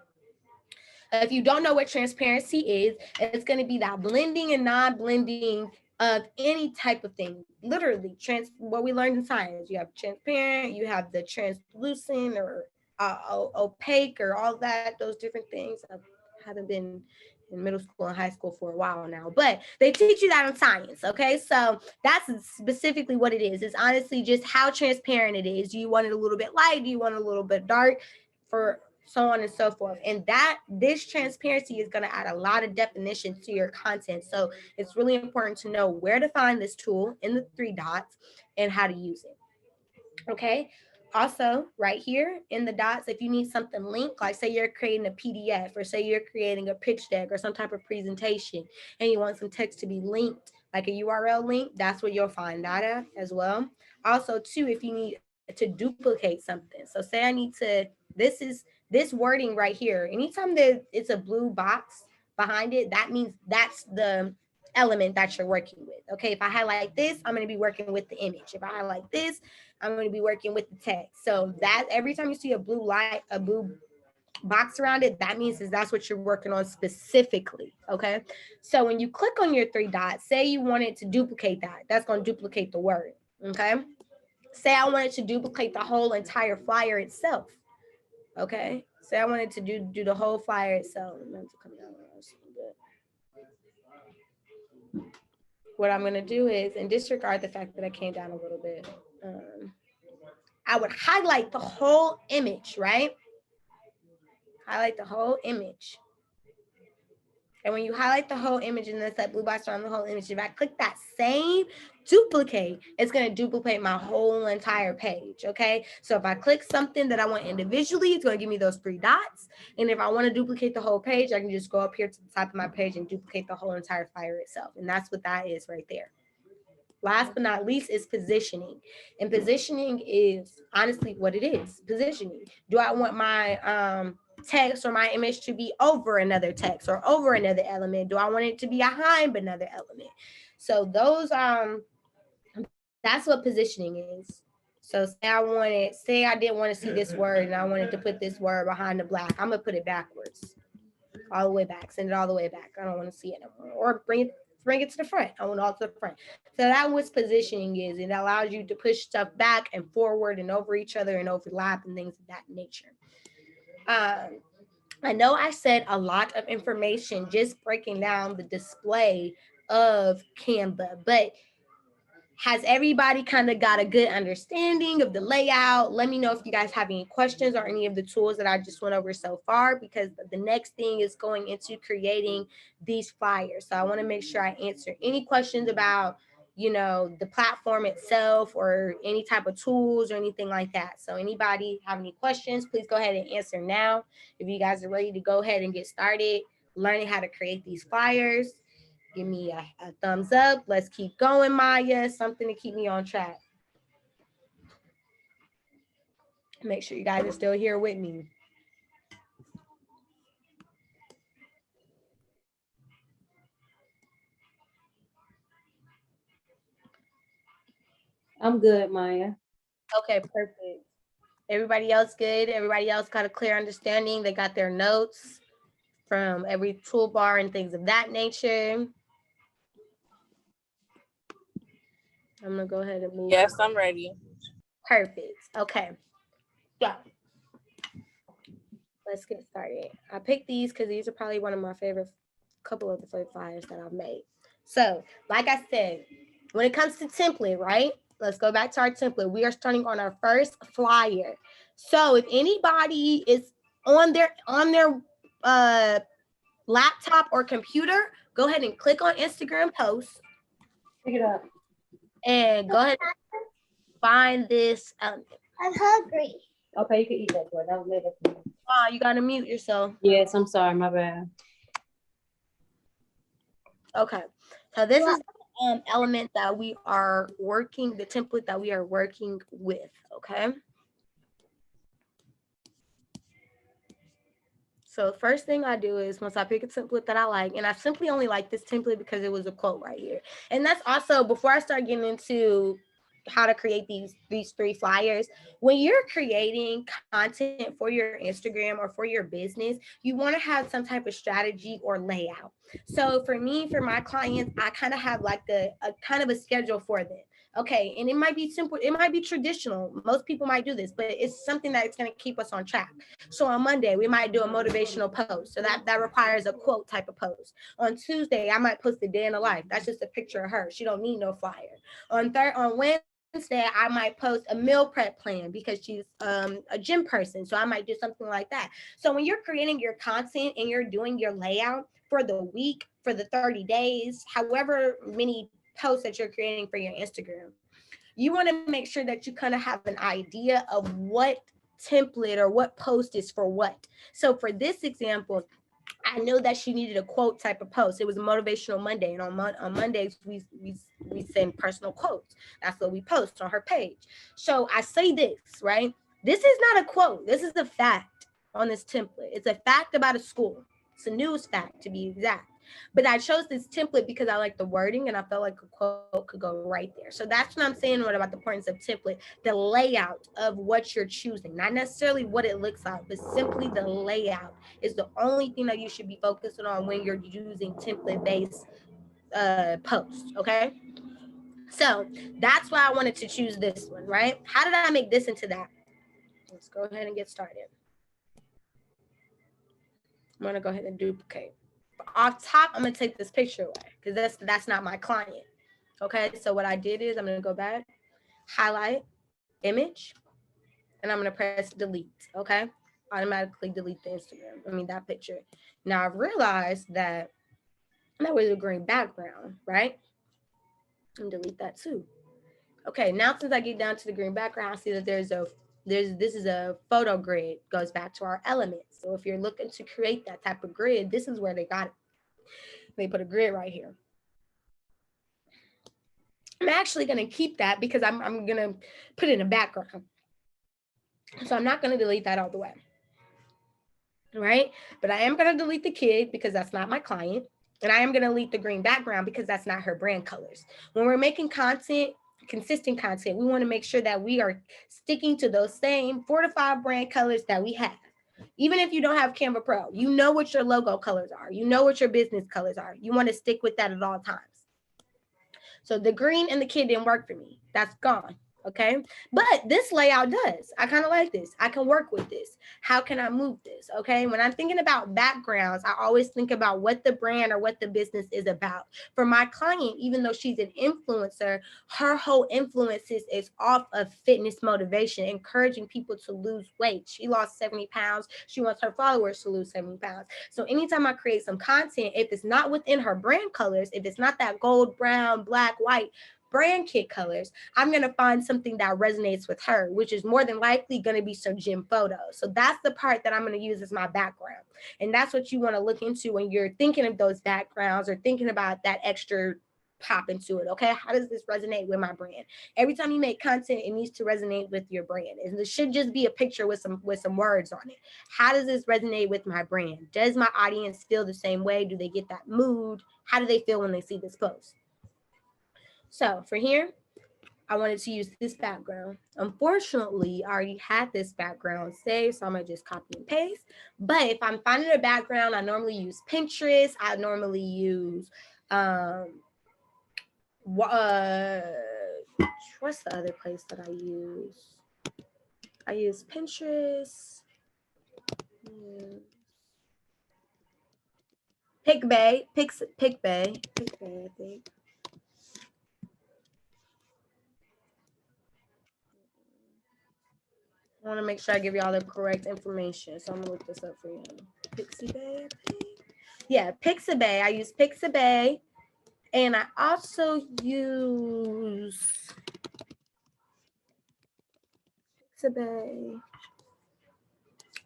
if you don't know what transparency is, it's going to be that blending and non-blending of any type of thing. Literally, what we learned in science. You have transparent, you have the translucent or opaque or all that, those different things. I haven't been in middle school and high school for a while now, but they teach you that in science. Okay, so that's specifically what it is. It's honestly just how transparent it is. Do you want it a little bit light? Do you want it a little bit dark? For so on and so forth. And this transparency is going to add a lot of definition to your content. So it's really important to know where to find this tool in the three dots and how to use it. Okay. Also, right here in the dots, if you need something linked, like say you're creating a PDF or say you're creating a pitch deck or some type of presentation and you want some text to be linked, like a URL link, that's where you'll find that at as well. Also, too, if you need to duplicate something. So say I need to, this wording right here, anytime that it's a blue box behind it, that means that's the element that you're working with. Okay, if I highlight this, I'm going to be working with the image. If I highlight this, I'm going to be working with the text. So that every time you see a blue box around it, that means that's what you're working on specifically. Okay, so when you click on your three dots, say you wanted to duplicate that, that's going to duplicate the word. Okay, say I wanted to duplicate the whole entire flyer itself. Okay, say I wanted to do the whole flyer itself. What I'm going to do is, and disregard the fact that I came down a little bit, I would highlight the whole image, right? Highlight the whole image. And when you highlight the whole image and there's that blue box around the whole image, if I click that same duplicate, it's going to duplicate my whole entire page. Okay. So if I click something that I want individually, it's going to give me those three dots. And if I want to duplicate the whole page, I can just go up here to the top of my page and duplicate the whole entire flyer itself. And that's what that is right there. Last but not least is positioning. And positioning is honestly what it is, positioning. Do I want my text or my image to be over another text or over another element? Do I want it to be behind another element? So those, that's what positioning is. So say I didn't want to see this word and I wanted to put this word behind the black. I'm gonna put it backwards, all the way back, send it all the way back. I don't want to see it no more. Or bring it to the front. I want it all to the front. So that's what positioning is. It allows you to push stuff back and forward and over each other and overlap and things of that nature. I know I said a lot of information just breaking down the display of Canva, but Has everybody kind of got a good understanding of the layout? Let me know if you guys have any questions or any of the tools that I just went over so far, because the next thing is going into creating these flyers. So I want to make sure I answer any questions about, you know, the platform itself or any type of tools or anything like that. So anybody have any questions, please go ahead and answer now. If you guys are ready to go ahead and get started learning how to create these flyers, give me a thumbs up. Let's keep going, Maya. Something to keep me on track. Make sure you guys are still here with me. I'm good, Maya. Okay, perfect. Everybody else good? Everybody else got a clear understanding? They got their notes from every toolbar and things of that nature? I'm gonna go ahead and move. Yes, I'm ready. Perfect. Okay. Yeah. Let's get started. I picked these because these are probably one of my favorite, couple of the favorite flyers that I've made. So, like I said, when it comes to template, right? Let's go back to our template. We are starting on our first flyer. So, if anybody is on their laptop or computer, go ahead and click on Instagram posts. Pick it up. And go ahead and find this element. I'm hungry. Okay, you can eat that, boy. That was later. Oh, you gotta mute yourself. Yes, I'm sorry, my bad. Okay, so this is the element that we are working, the template that we are working with, okay? So first thing I do is once I pick a template that I like, and I simply only like this template because it was a quote right here. And that's also, before I start getting into how to create these 3 flyers, when you're creating content for your Instagram or for your business, you want to have some type of strategy or layout. So for me, for my clients, I kind of have like a kind of a schedule for them. Okay, and it might be simple, it might be traditional. Most people might do this, but it's something that's going to keep us on track. So on Monday, we might do a motivational post. So that requires a quote type of post. On Tuesday, I might post a day in the life. That's just a picture of her. She don't need no flyer. On Wednesday, I might post a meal prep plan because she's a gym person. So I might do something like that. So when you're creating your content and you're doing your layout for the week, for the 30 days, however many posts that you're creating for your Instagram, you want to make sure that you kind of have an idea of what template or what post is for what. So for this example, I know that she needed a quote type of post. It was a motivational Monday, and on Mondays we send personal quotes. That's what we post on her page. So I say this, right? This is not a quote. This is a fact on this template. It's a fact about a school. It's a news fact, to be exact. But I chose this template because I like the wording and I felt like a quote could go right there. So that's what I'm saying about the importance of template, the layout of what you're choosing, not necessarily what it looks like, but simply the layout is the only thing that you should be focusing on when you're using template-based posts, okay? So that's why I wanted to choose this one, right? How did I make this into that? Let's go ahead and get started. I'm gonna go ahead and duplicate. Off top, I'm gonna take this picture away because that's not my client. Okay, so what I did is I'm gonna go back, highlight, image, and I'm gonna press delete. Okay, automatically delete the Instagram. I mean that picture. Now I've realized that was a green background, right? And delete that too. Okay, now since I get down to the green background, I see that this is a photo grid, goes back to our elements. So if you're looking to create that type of grid, this is where they got it. They put a grid right here. I'm actually going to keep that because I'm going to put it in a background. So I'm not going to delete that all the way. Right? But I am going to delete the kid because that's not my client. And I am going to delete the green background because that's not her brand colors. When we're making content, consistent content, we want to make sure that we are sticking to those same 4 to 5 brand colors that we have. Even if you don't have Canva Pro, you know what your logo colors are. You know what your business colors are. You want to stick with that at all times. So the green and the kid didn't work for me. That's gone. Okay, but this layout does. I kind of like this. I can work with this. How can I move this? Okay, when I'm thinking about backgrounds, I always think about what the brand or what the business is about. For my client, even though she's an influencer, her whole influence is off of fitness motivation, encouraging people to lose weight. She lost 70 pounds. She wants her followers to lose 70 pounds. So anytime I create some content, if it's not within her brand colors, if it's not that gold, brown, black, white brand kit colors, I'm going to find something that resonates with her, which is more than likely going to be some gym photos. So that's the part that I'm going to use as my background. And that's what you want to look into when you're thinking of those backgrounds or thinking about that extra pop into it. Okay, how does this resonate with my brand? Every time you make content, it needs to resonate with your brand. And it should just be a picture with some words on it. How does this resonate with my brand? Does my audience feel the same way? Do they get that mood? How do they feel when they see this post? So for here, I wanted to use this background. Unfortunately, I already had this background saved, so I'm gonna just copy and paste. But if I'm finding a background, I normally use Pinterest. I normally use, what's the other place that I use? I use Pinterest. PicBay, PicBay, I think. I want to make sure I give y'all the correct information, so I'm gonna look this up for you. Pixabay, I think. Yeah, Pixabay. I use Pixabay, and I also use Pixabay.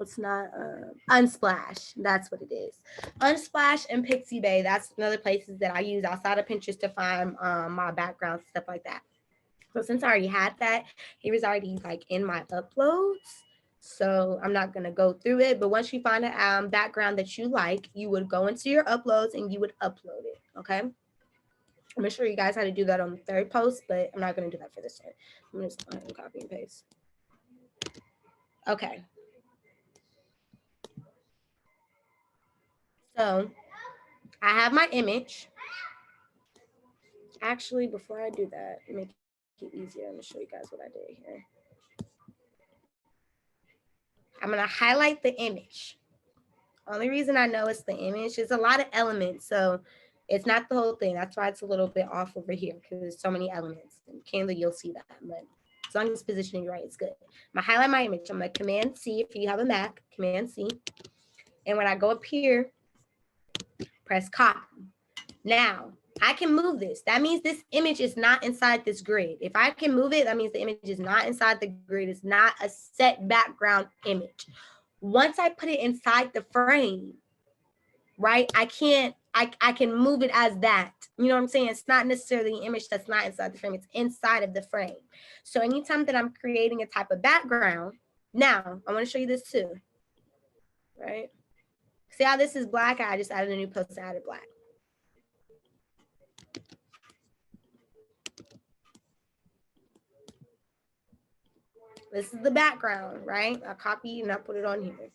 It's not Unsplash. That's what it is. Unsplash and Pixabay. That's another places that I use outside of Pinterest to find my backgrounds, stuff like that. So since I already had that, it was already like in my uploads. So I'm not going to go through it. But once you find a background that you like, you would go into your uploads and you would upload it. Okay. I'm going to show you guys how to do that on the third post, but I'm not going to do that for this one. I'm going to just go ahead and copy and paste. Okay. So I have my image. Actually, before I do that, make it easier, I'm going to show you guys what I did here. I'm going to highlight the image. Only reason I know it's the image is a lot of elements, so it's not the whole thing. That's why it's a little bit off over here because there's so many elements. In Canva, you'll see that, but as long as positioning right, it's good. I'm gonna highlight my image. I'm gonna Command C if you have a Mac, Command C. And when I go up here, press copy. Now, I can move this. That means this image is not inside this grid. If I can move it, that means the image is not inside the grid. It's not a set background image. Once I put it inside the frame, right, I can move it as that. You know what I'm saying? It's not necessarily an image that's not inside the frame. It's inside of the frame. So anytime that I'm creating a type of background, now I want to show you this too, right? See how this is black? I just added a new post, added black. This is the background, right? I copy and I put it on here.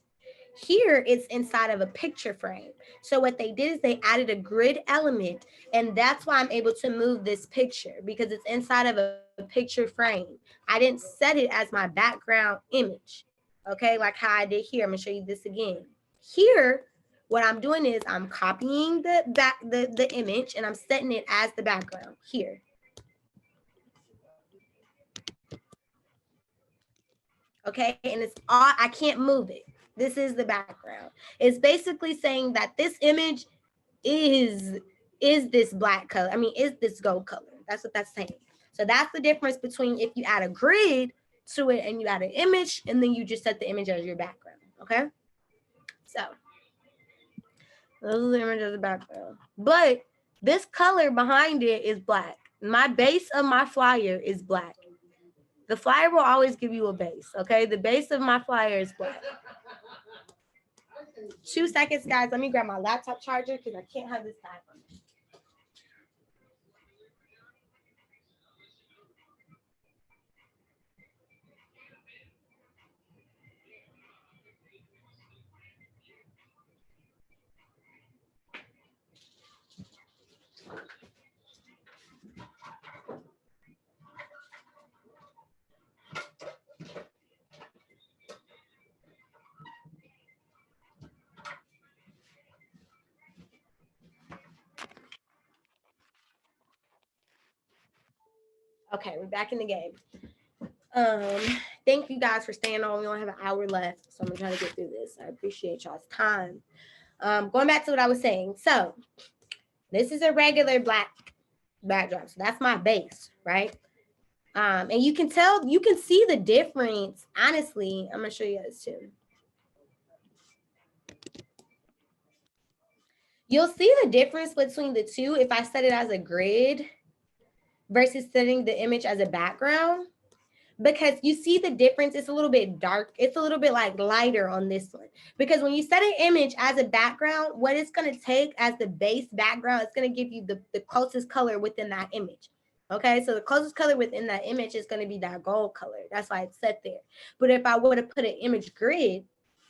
Here, it's inside of a picture frame. So what they did is they added a grid element, and that's why I'm able to move this picture because it's inside of a picture frame. I didn't set it as my background image, okay? Like how I did here. I'm gonna show you this again. Here, what I'm doing is I'm copying the image and I'm setting it as the background here. Okay, and it's all, I can't move it. This is the background. It's basically saying that this image is this black color. I mean, is this gold color? That's what that's saying. So that's the difference between if you add a grid to it and you add an image and then you just set the image as your background. Okay. So those are the image as the background. But this color behind it is black. My base of my flyer is black. The flyer will always give you a base, okay? The base of my flyer is black. 2 seconds, guys. Let me grab my laptop charger because I can't have this back on me. Okay, we're back in the game. Thank you guys for staying on. We only have an hour left, so I'm gonna try to get through this. I appreciate y'all's time. Going back to what I was saying. So this is a regular black backdrop. So that's my base, right? And you can tell, you can see the difference. Honestly, I'm gonna show you guys too. You'll see the difference between the two if I set it as a grid versus setting the image as a background, because you see the difference. It's a little bit dark. It's a little bit like lighter on this one, because when you set an image as a background, what it's going to take as the base background, it's going to give you the closest color within that image. Okay, so the closest color within that image is going to be that gold color. That's why it's set there. But if I would have put an image grid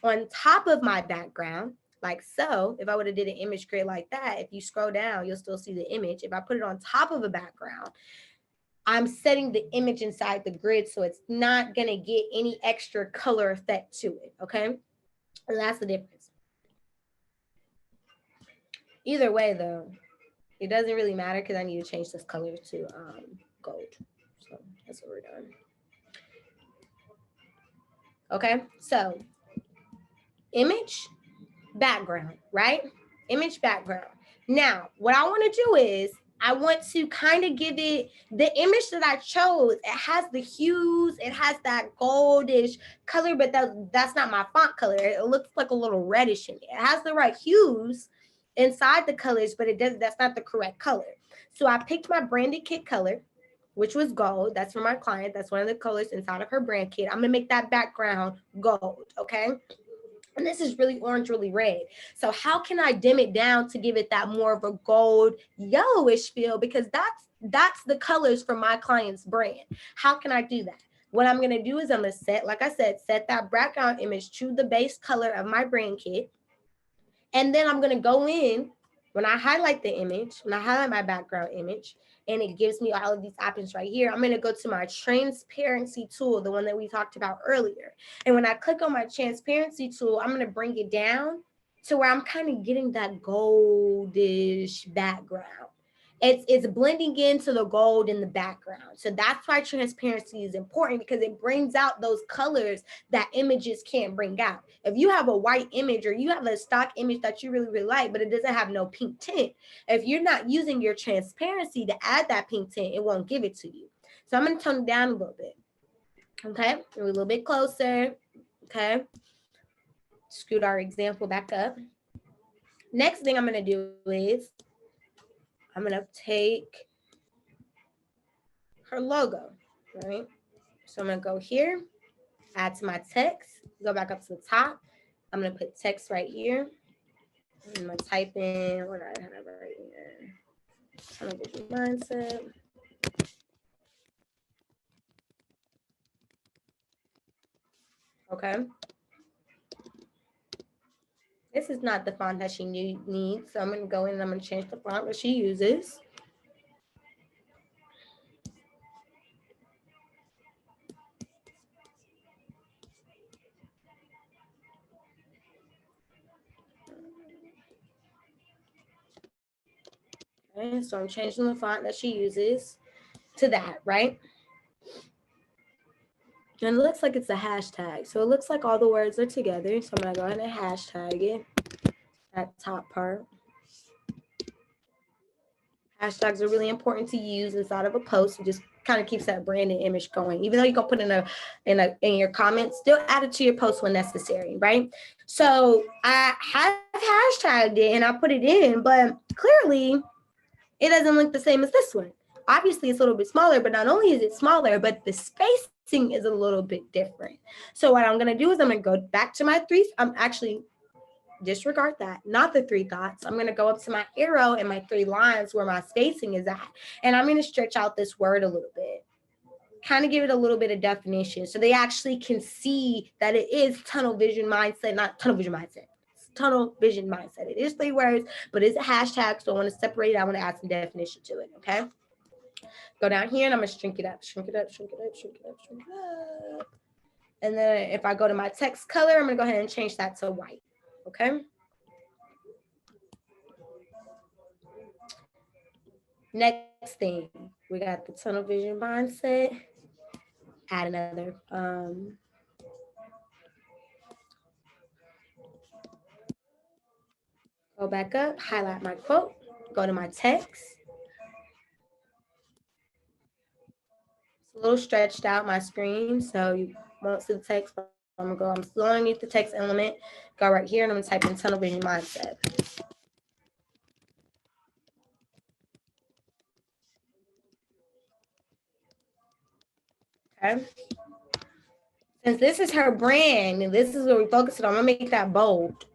on top of my background, like so, if I would have did an image grid like that, if you scroll down, you'll still see the image. If I put it on top of a background, I'm setting the image inside the grid, so it's not gonna get any extra color effect to it, okay? And that's the difference. Either way though, it doesn't really matter because I need to change this color to gold. So that's what we're doing. Okay, so image, background, right? Image, background. Now, what I want to do is I want to kind of give it the image that I chose. It has the hues, it has that goldish color, but that's not my font color. It looks like a little reddish in it. It has the right hues inside the colors, but that's not the correct color. So I picked my branded kit color, which was gold. That's for my client. That's one of the colors inside of her brand kit. I'm gonna make that background gold, okay? And this is really orange, really red. So how can I dim it down to give it that more of a gold yellowish feel? Because that's the colors for my client's brand. How can I do that? What I'm going to do is I'm going to set, like I said, set that background image to the base color of my brand kit. And then I'm going to go in when I highlight the image, when I highlight my background image, and it gives me all of these options right here, I'm going to go to my transparency tool, the one that we talked about earlier. And when I click on my transparency tool, I'm going to bring it down to where I'm kind of getting that goldish background. It's blending into the gold in the background. So that's why transparency is important, because it brings out those colors that images can't bring out. If you have a white image or you have a stock image that you really, really like, but it doesn't have no pink tint, if you're not using your transparency to add that pink tint, it won't give it to you. So I'm going to tone it down a little bit. Okay, we're a little bit closer. Okay, scoot our example back up. Next thing I'm going to do is I'm going to take her logo, right? So I'm going to go here, add to my text, go back up to the top. I'm going to put text right here. I'm going to type in what I have right here. I'm going to do mindset. Okay. This is not the font that she needs, so I'm going to go in and I'm going to change the font that she uses. Okay, so I'm changing the font that she uses to that, right? And it looks like it's a hashtag. So it looks like all the words are together. So I'm going to go ahead and hashtag it, that top part. Hashtags are really important to use inside of a post. It just kind of keeps that branding image going. Even though you can put in your comments, still add it to your post when necessary, right? So I have hashtagged it and I put it in, but clearly it doesn't look the same as this one. Obviously, it's a little bit smaller, but not only is it smaller, but the spacing is a little bit different. So what I'm going to do is I'm going to go back to my disregard that, not the three dots. I'm going to go up to my arrow and my three lines where my spacing is at. And I'm going to stretch out this word a little bit, kind of give it a little bit of definition so they actually can see that it is tunnel vision mindset, not tunnel vision mindset. Tunnel vision mindset. It is 3 words, but it's a hashtag. So I want to separate it. I want to add some definition to it. Okay. Go down here and I'm going to shrink it up, shrink it up, shrink it up, shrink it up, shrink it up. And then if I go to my text color, I'm going to go ahead and change that to white. Okay. Next thing, We got the tunnel vision mindset. Add another. Go back up, highlight my quote, go to my text. It's a little stretched out my screen, so you won't see the text. But I'm still underneath the text element. Go right here, and I'm gonna type in tunnel vision mindset. Okay. Since this is her brand, and this is what we focus on, I'm gonna make that bold.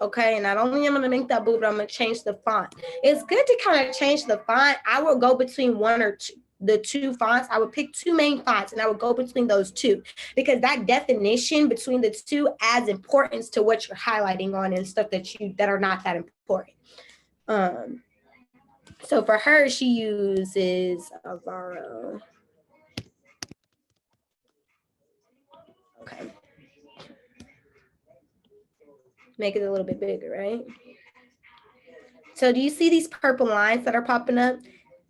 Okay, and not only am I gonna make that bold, but I'm gonna change the font. It's good to kind of change the font. I will go between one or two, the two fonts. I would pick two main fonts and I would go between those two, because that definition between the two adds importance to what you're highlighting on and stuff that are not that important. So for her, she uses Avaro. Okay. Make it a little bit bigger, right? So do you see these purple lines that are popping up?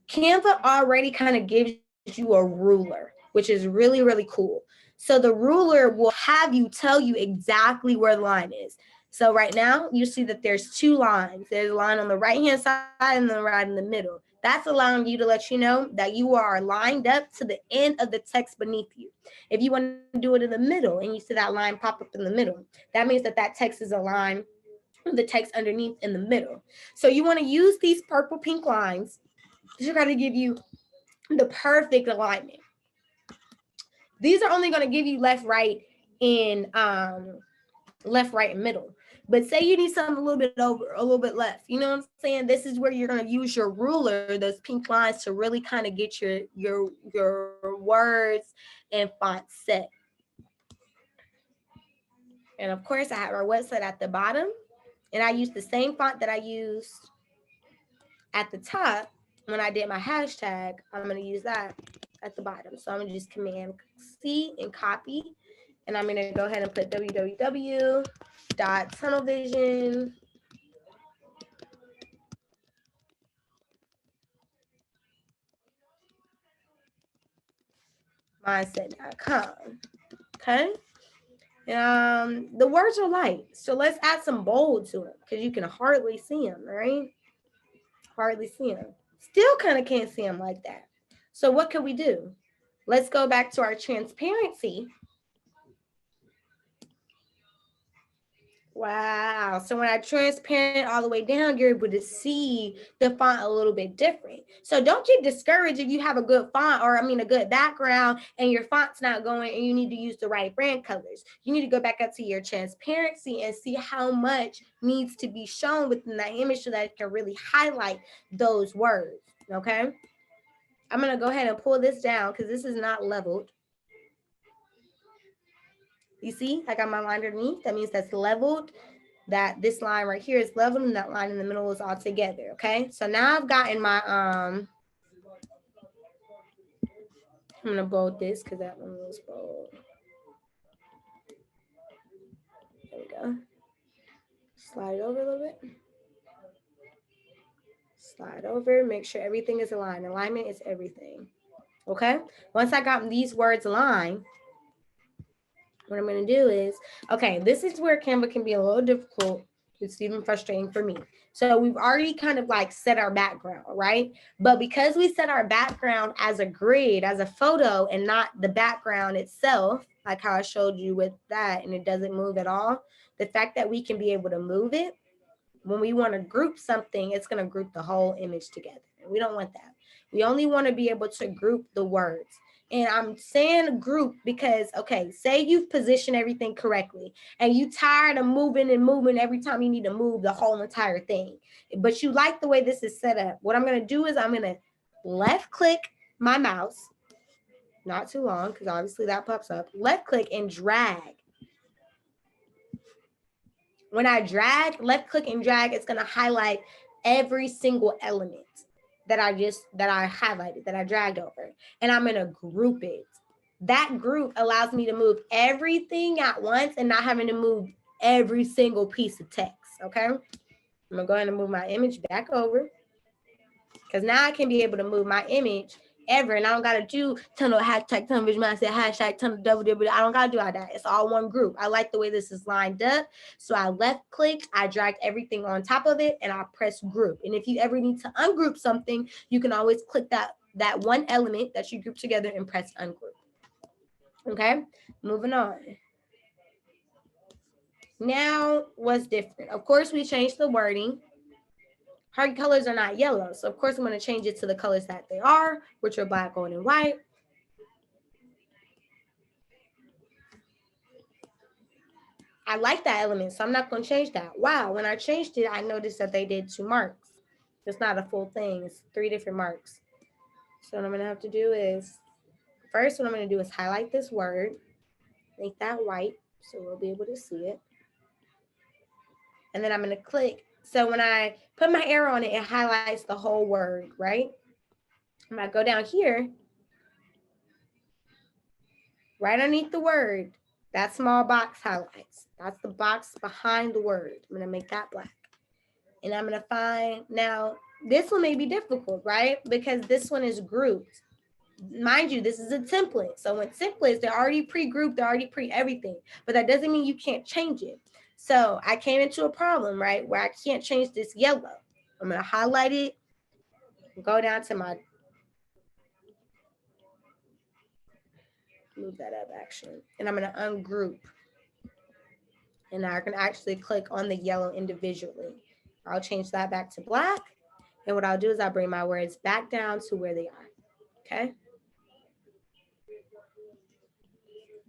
Canva already kind of gives you a ruler, which is really, really cool. So the ruler will have you tell you exactly where the line is. So right now you see that there's two lines. There's a line on the right-hand side and the right in the middle. That's allowing you to let you know that you are lined up to the end of the text beneath you. If you want to do it in the middle and you see that line pop up in the middle, that means that that text is aligned with the text underneath in the middle. So you want to use these purple pink lines to try to give you the perfect alignment. These are only going to give you left, right, and middle. But say you need something a little bit over, a little bit left. You know what I'm saying? This is where you're going to use your ruler, those pink lines, to really kind of get your words and font set. And of course, I have our website at the bottom, and I use the same font that I used at the top when I did my hashtag. I'm going to use that at the bottom. So I'm going to just Command C and copy. And I'm going to go ahead and put www.tunnelvision mindset.com. Okay. The words are light, so let's add some bold to them, because you can hardly see them, right? Hardly see them. Still kind of can't see them like that. So what can we do? Let's go back to our transparency. Wow. So when I transparent all the way down, you're able to see the font a little bit different. So don't get discouraged if you have a good font, or a good background, and your font's not going and you need to use the right brand colors. You need to go back up to your transparency and see how much needs to be shown within that image so that it can really highlight those words. Okay. I'm going to go ahead and pull this down because this is not leveled. You see, I got my line underneath. That means that's leveled. That this line right here is leveled, and that line in the middle is all together. Okay. So now I've gotten my I'm gonna bold this because that one was bold. There we go. Slide it over a little bit. Slide over. Make sure everything is aligned. Alignment is everything. Okay. Once I got these words aligned, what I'm going to do is, okay, this is where Canva can be a little difficult. It's even frustrating for me. So we've already kind of like set our background, right? But because we set our background as a grid, as a photo, and not the background itself, like how I showed you with that, and it doesn't move at all, the fact that we can be able to move it, when we want to group something, it's going to group the whole image together. And we don't want that. We only want to be able to group the words. And I'm saying group because, okay, say you've positioned everything correctly and you tired of moving and moving every time you need to move the whole entire thing, but you like the way this is set up. What I'm going to do is I'm going to left click my mouse, not too long because obviously that pops up, left click and drag. When I drag, left click and drag, it's going to highlight every single element that I highlighted, that I dragged over, and I'm going to group it. That group allows me to move everything at once and not having to move every single piece of text. Okay. I'm going to go ahead and move my image back over, because now I can be able to move my image ever. And I don't gotta do tunnel hashtag tunnel vision mindset hashtag tunnel www. I don't gotta do all that. It's all one group. I like the way this is lined up. So I left click, I dragged everything on top of it, and I press group. And if you ever need to ungroup something, you can always click that one element that you group together and press ungroup. Okay, moving on. Now, what's different? Of course, we changed the wording. Her colors are not yellow. So of course I'm going to change it to the colors that they are, which are black, gold, and white. I like that element, so I'm not going to change that. Wow, when I changed it, I noticed that they did 2 marks. It's not a full thing. It's 3 different marks. So what I'm going to have to do is, first what I'm going to do is highlight this word, make that white, so we'll be able to see it. And then I'm going to click. So when I put my arrow on it, it highlights the whole word, right? I'm going to go down here, right underneath the word, that small box highlights. That's the box behind the word. I'm going to make that black. And I'm going to find, now this one may be difficult, right? Because this one is grouped. Mind you, this is a template. So when templates, they're already pre-grouped, they're already pre-everything. But that doesn't mean you can't change it. So I came into a problem, right, where I can't change this yellow. I'm going to highlight it, go down to my, move that up actually, and I'm going to ungroup. And I can actually click on the yellow individually. I'll change that back to black. And what I'll do is I'll bring my words back down to where they are, okay?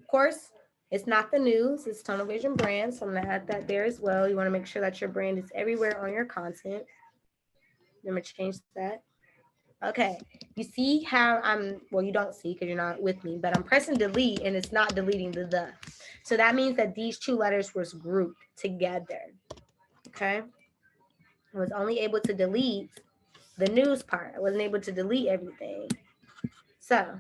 Of course, it's not the news, it's Tunnel Vision brand. So I'm gonna add that there as well. You wanna make sure that your brand is everywhere on your content. I'm gonna change that. Okay, you see how well, you don't see because you're not with me, but I'm pressing delete and it's not deleting the. So that means that these 2 letters was grouped together, okay? I was only able to delete the news part. I wasn't able to delete everything. So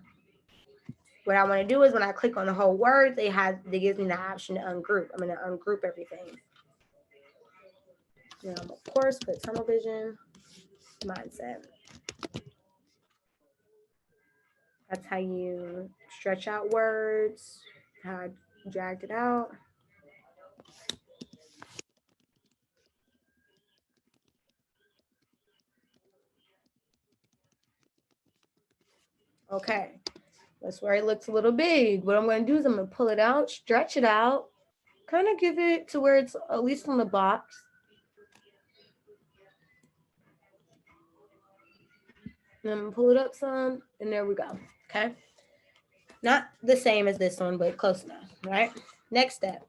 what I want to do is when I click on the whole words, it gives me the option to ungroup. I'm going to ungroup everything. Now, of course, put tunnel vision mindset. That's how you stretch out words, how I dragged it out. Okay, that's where it looks a little big. What I'm going to do is I'm going to pull it out, stretch it out, kind of give it to where it's at least on the box. And I'm going to pull it up some, and there we go, okay? Not the same as this one, but close enough, right? Next step,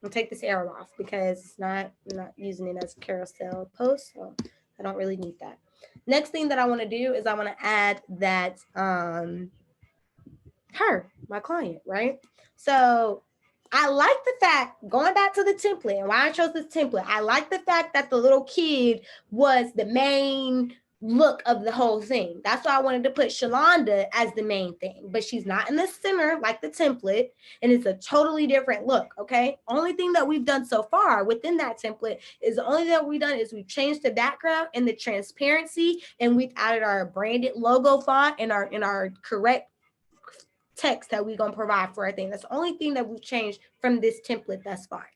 I'll take this arrow off because it's I'm not using it as a carousel post, so I don't really need that. Next thing that I want to do is I want to add that my client, right? So I like the fact, going back to the template and why I chose this template, I like the fact that the little kid was the main look of the whole thing. That's why I wanted to put Shalonda as the main thing, but she's not in the center like the template, and it's a totally different look, okay? Only thing that we've done so far within that template is the only thing that we've done is we've changed the background and the transparency, and we've added our branded logo font and our correct text that we're gonna provide for our thing. That's the only thing that we've changed from this template thus far,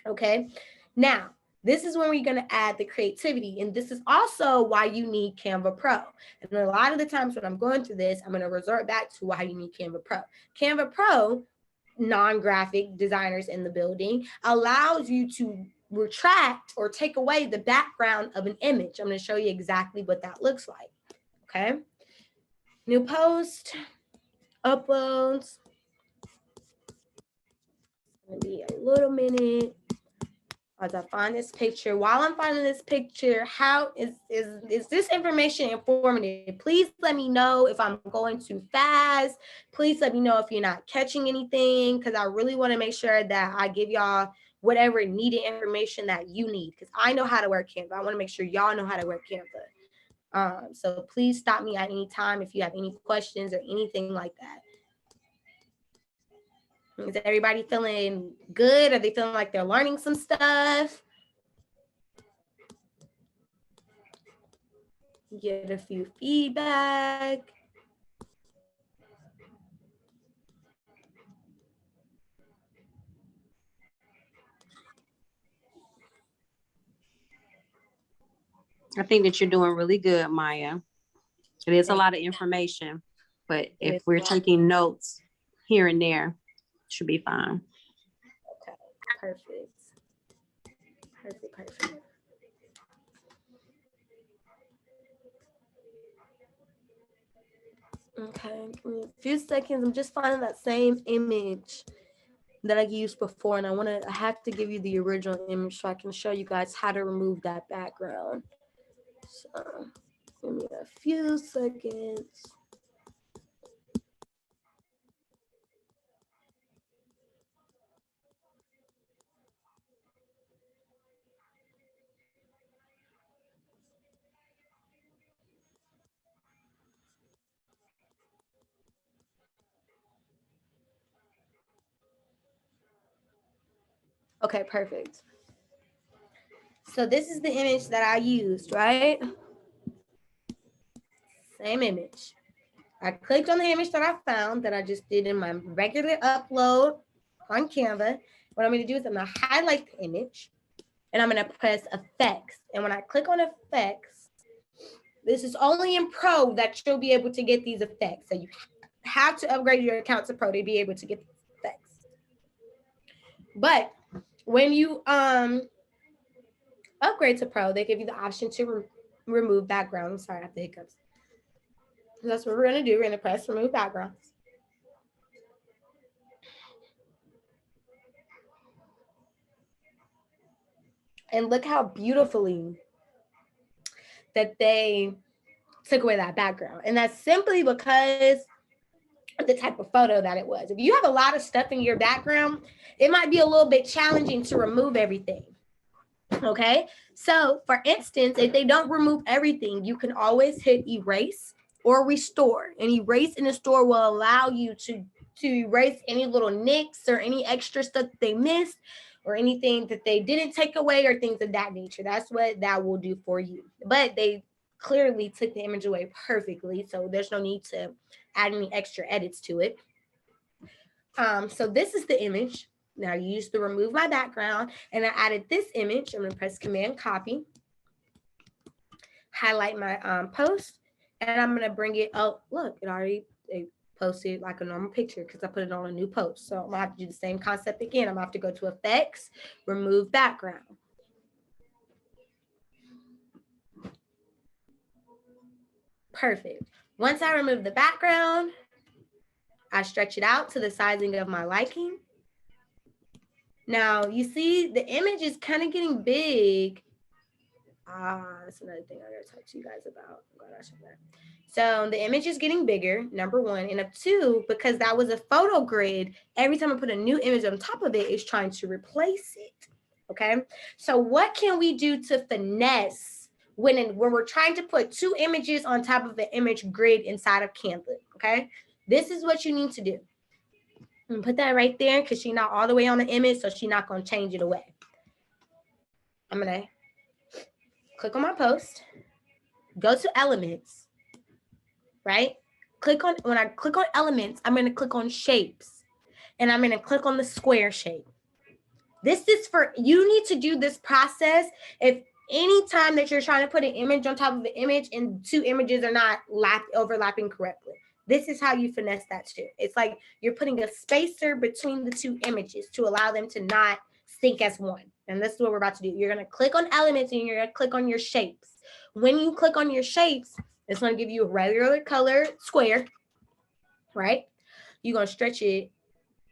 okay? Now, this is when we're gonna add the creativity, and this is also why you need Canva Pro. And a lot of the times when I'm going through this, I'm gonna resort back to why you need Canva Pro. Canva Pro, non-graphic designers in the building, allows you to retract or take away the background of an image. I'm gonna show you exactly what that looks like, okay? New post. Uploads. It's gonna be a little minute as I find this picture. While I'm finding this picture, how is this information informative? Please let me know if I'm going too fast. Please let me know if you're not catching anything, because I really want to make sure that I give y'all whatever needed information that you need, because I know how to work Canva. I want to make sure y'all know how to work Canva. So please stop me at any time if you have any questions or anything like that. Is everybody feeling good? Are they feeling like they're learning some stuff? Get a few feedback. I think that you're doing really good, Maya. It is a lot of information, but if we're taking notes here and there, it should be fine. Okay, perfect. Perfect. Okay, give me a few seconds. I'm just finding that same image that I used before, and I have to give you the original image so I can show you guys how to remove that background. So give me a few seconds. Okay, perfect. So this is the image that I used, right? Same image. I clicked on the image that I found that I just did in my regular upload on Canva. What I'm going to do is I'm going to highlight the image and I'm going to press effects. And when I click on effects, this is only in Pro that you'll be able to get these effects. So you have to upgrade your account to Pro to be able to get these effects. But when you upgrade to Pro, they give you the option to remove background. I'm sorry, I have the hiccups. That's what we're going to do. We're going to press remove backgrounds. And look how beautifully that they took away that background. And that's simply because of the type of photo that it was. If you have a lot of stuff in your background, it might be a little bit challenging to remove everything. Okay, so for instance, if they don't remove everything, you can always hit erase or restore. And erase in the store will allow you to erase any little nicks or any extra stuff that they missed or anything that they didn't take away or things of that nature. That's what that will do for you. But they clearly took the image away perfectly, so there's no need to add any extra edits to it. So this is the image. Now I used to remove my background and I added this image. I'm going to press Command Copy, highlight my post, and I'm going to bring it up. Look, it posted like a normal picture because I put it on a new post. So I'm going to have to do the same concept again. I'm going to have to go to Effects, Remove Background. Perfect. Once I remove the background, I stretch it out to the sizing of my liking. Now, you see the image is kind of getting big. That's another thing I gotta talk to you guys about. I'm glad I said that. So the image is getting bigger, number one. And two, because that was a photo grid, every time I put a new image on top of it, it's trying to replace it, okay? So what can we do to finesse when we're trying to put two images on top of the image grid inside of Canva, okay? This is what you need to do. And put that right there because she's not all the way on the image, so she's not going to change it away. I'm going to click on my post, go to elements, right? When I click on elements, I'm going to click on shapes, and I'm going to click on the square shape. This is for, you need to do this process if any time that you're trying to put an image on top of an image and two images are not overlapping correctly. This is how you finesse that too. It's like you're putting a spacer between the two images to allow them to not sync as one. And this is what we're about to do. You're going to click on elements and you're going to click on your shapes. When you click on your shapes, it's going to give you a regular color square, right? You're going to stretch it,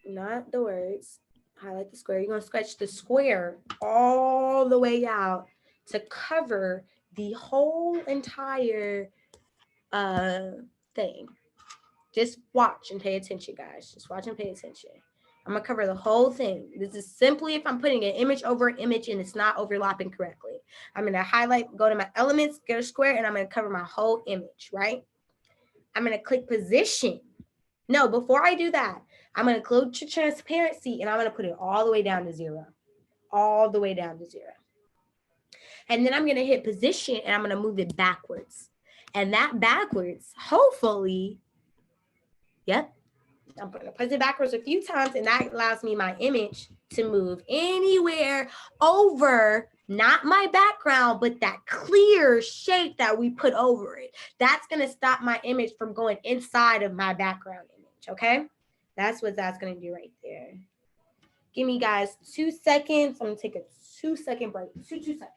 not the words, highlight the square. You're going to stretch the square all the way out to cover the whole entire thing. Just watch and pay attention, guys. Just watch and pay attention. I'm going to cover the whole thing. This is simply if I'm putting an image over an image and it's not overlapping correctly. I'm going to highlight, go to my elements, get a square, and I'm going to cover my whole image, right? I'm going to click position. No, before I do that, I'm going to click to transparency and I'm going to put it all the way down to 0. All the way down to 0. And then I'm going to hit position and I'm going to move it backwards. And that backwards, hopefully, yep. I'm going to press it backwards a few times and that allows me my image to move anywhere over not my background, but that clear shape that we put over it. That's gonna stop my image from going inside of my background image, okay? That's what that's gonna do right there. Give me guys 2 seconds. I'm gonna take a 2-second break, two seconds.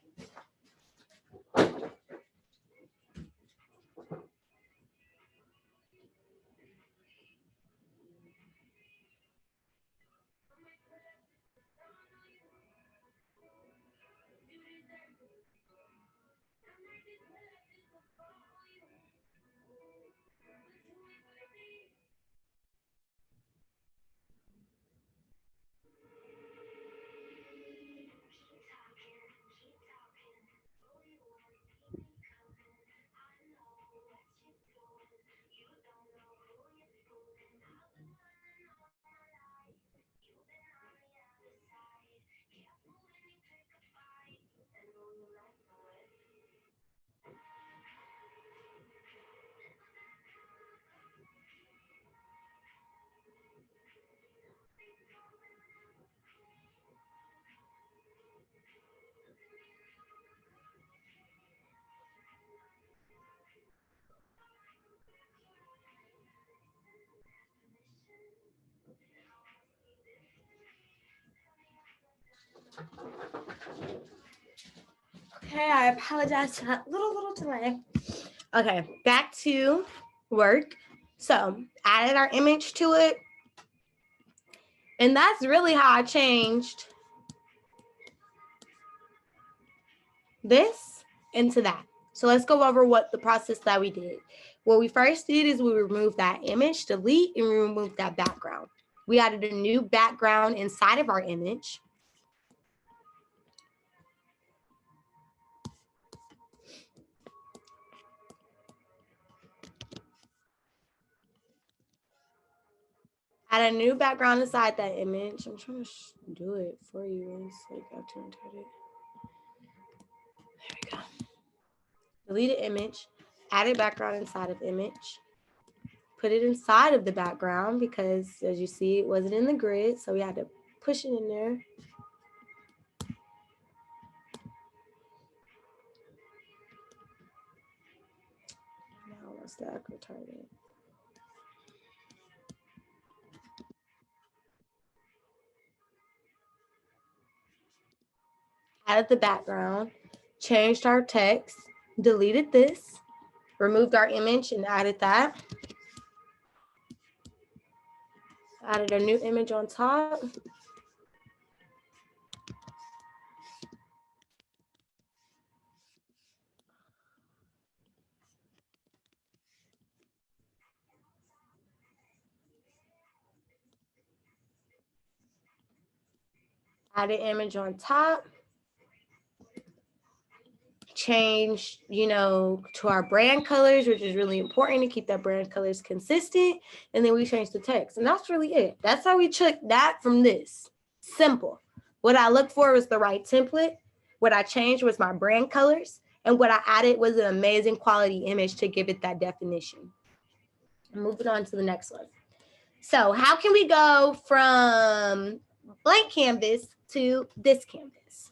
Okay, I apologize for that little delay. Okay, back to work. So added our image to it. And that's really how I changed this into that. So let's go over what the process that we did. What we first did is we removed that image, delete, and we removed that background. We added a new background inside of our image. Add a new background inside that image. I'm trying to do it for you. It's like I turned it. There we go. Delete an image, add a background inside of image, put it inside of the background because as you see, it wasn't in the grid. So we had to push it in there. Now let's stack retarded. Added the background, changed our text, deleted this, removed our image and added that. Added a new image on top. Added image on top. Change, to our brand colors, which is really important to keep that brand colors consistent. And then we changed the text. And that's really it. That's how we took that from this. Simple. What I looked for was the right template. What I changed was my brand colors. And what I added was an amazing quality image to give it that definition. Moving on to the next one. So how can we go from blank canvas to this canvas?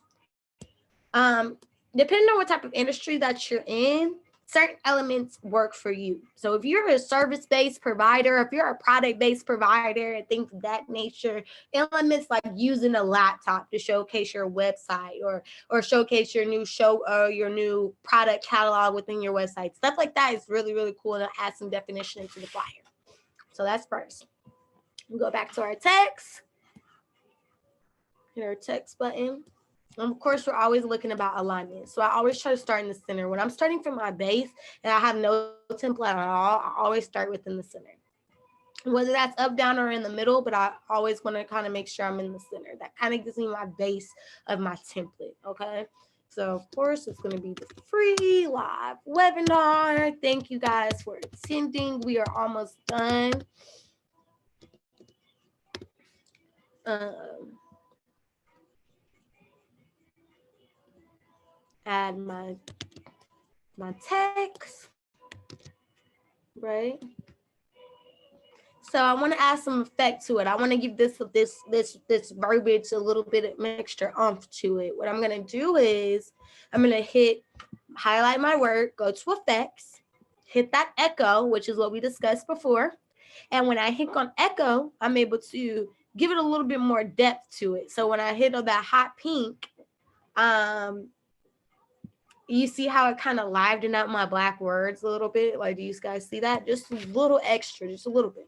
Depending on what type of industry that you're in, certain elements work for you. So if you're a service-based provider, if you're a product-based provider and things of that nature, elements like using a laptop to showcase your website or showcase your new show or your new product catalog within your website, stuff like that is really, really cool to add some definition into the flyer. So that's first. We'll go back to our text. Hit our text button. And of course, we're always looking about alignment. So I always try to start in the center. When I'm starting from my base and I have no template at all, I always start within the center. Whether that's up, down, or in the middle, but I always want to kind of make sure I'm in the center. That kind of gives me my base of my template, okay? So of course, it's going to be the free live webinar. Thank you guys for attending. We are almost done. Add my text, right? So I want to add some effect to it. I want to give this verbiage a little bit of extra oomph to it. What I'm going to do is I'm going to highlight my word, go to effects, hit that echo, which is what we discussed before. And when I hit on echo, I'm able to give it a little bit more depth to it. So when I hit on that hot pink, you see how it kind of livened up my black words a little bit? Like, do you guys see that? Just a little extra, just a little bit.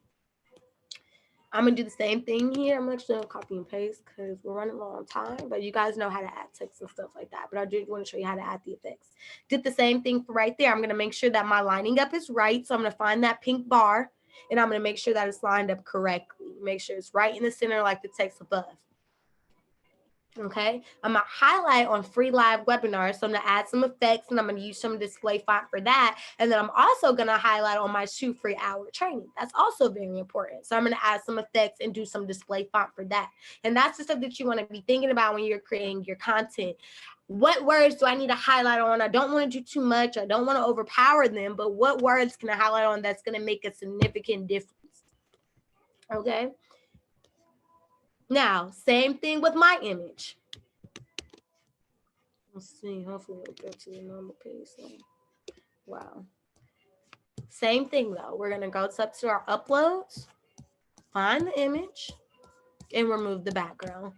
I'm gonna do the same thing here. I'm actually gonna copy and paste because we're running low on time, but you guys know how to add text and stuff like that. But I do want to show you how to add the effects. Did the same thing for right there. I'm gonna make sure that my lining up is right. So I'm gonna find that pink bar and I'm gonna make sure that it's lined up correctly. Make sure it's right in the center like the text above. Okay, I'm gonna highlight on free live webinars. So I'm gonna add some effects and I'm gonna use some display font for that. And then I'm also gonna highlight on my 2 free hour training. That's also very important. So I'm gonna add some effects and do some display font for that. And that's the stuff that you wanna be thinking about when you're creating your content. What words do I need to highlight on? I don't wanna do too much. I don't wanna overpower them, but what words can I highlight on that's gonna make a significant difference? Okay. Now, same thing with my image. Let's see, hopefully it'll get to the normal pace. Wow. Same thing though. We're gonna go up to our uploads, find the image, and remove the background.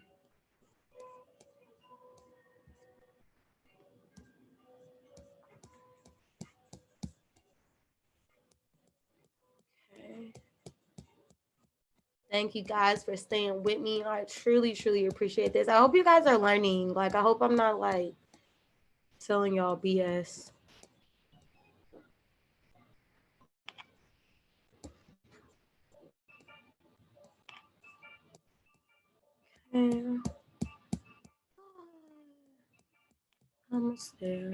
Okay. Thank you guys for staying with me. I truly, truly appreciate this. I hope you guys are learning. Like, I hope I'm not like telling y'all BS. Okay. Almost there.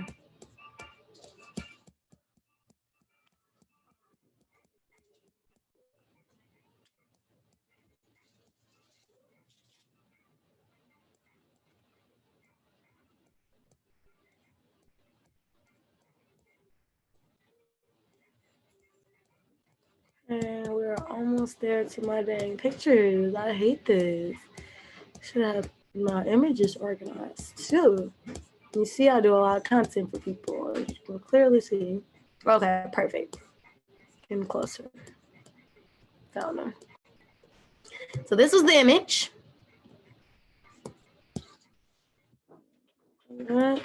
And we're almost there to my dang pictures. I hate this. Should have my images organized too. You see, I do a lot of content for people. As you can clearly see. Okay, perfect. Getting closer. Found them. So this was the image. All right.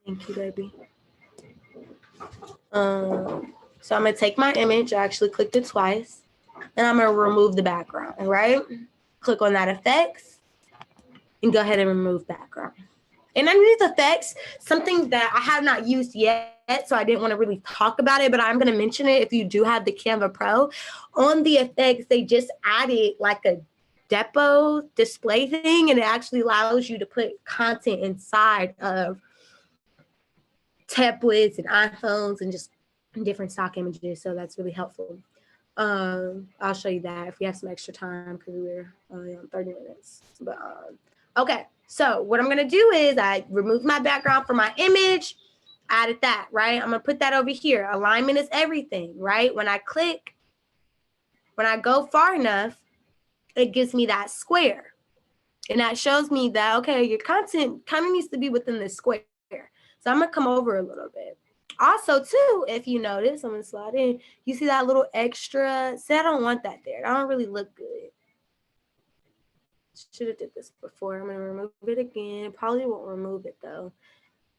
Thank you, baby. So I'm gonna take my image. I actually clicked it twice, and I'm gonna remove the background. Right? Click on that effects, and go ahead and remove background. And underneath effects, something that I have not used yet, so I didn't want to really talk about it, but I'm going to mention it if you do have the Canva Pro. On the effects, they just added like a depot display thing, and it actually allows you to put content inside of tablets and iPhones and just different stock images. So that's really helpful. I'll show you that if we have some extra time because we're only on 30 minutes. But okay. So what I'm going to do is I remove my background for my image, added that, right? I'm going to put that over here. Alignment is everything, right? When I click, when I go far enough, it gives me that square. And that shows me that, okay, your content kind of needs to be within this square. So I'm going to come over a little bit. Also, too, if you notice, I'm going to slide in. You see that little extra? See, I don't want that there. That don't really look good. Should have did this before. I'm going to remove it again. Probably won't remove it though.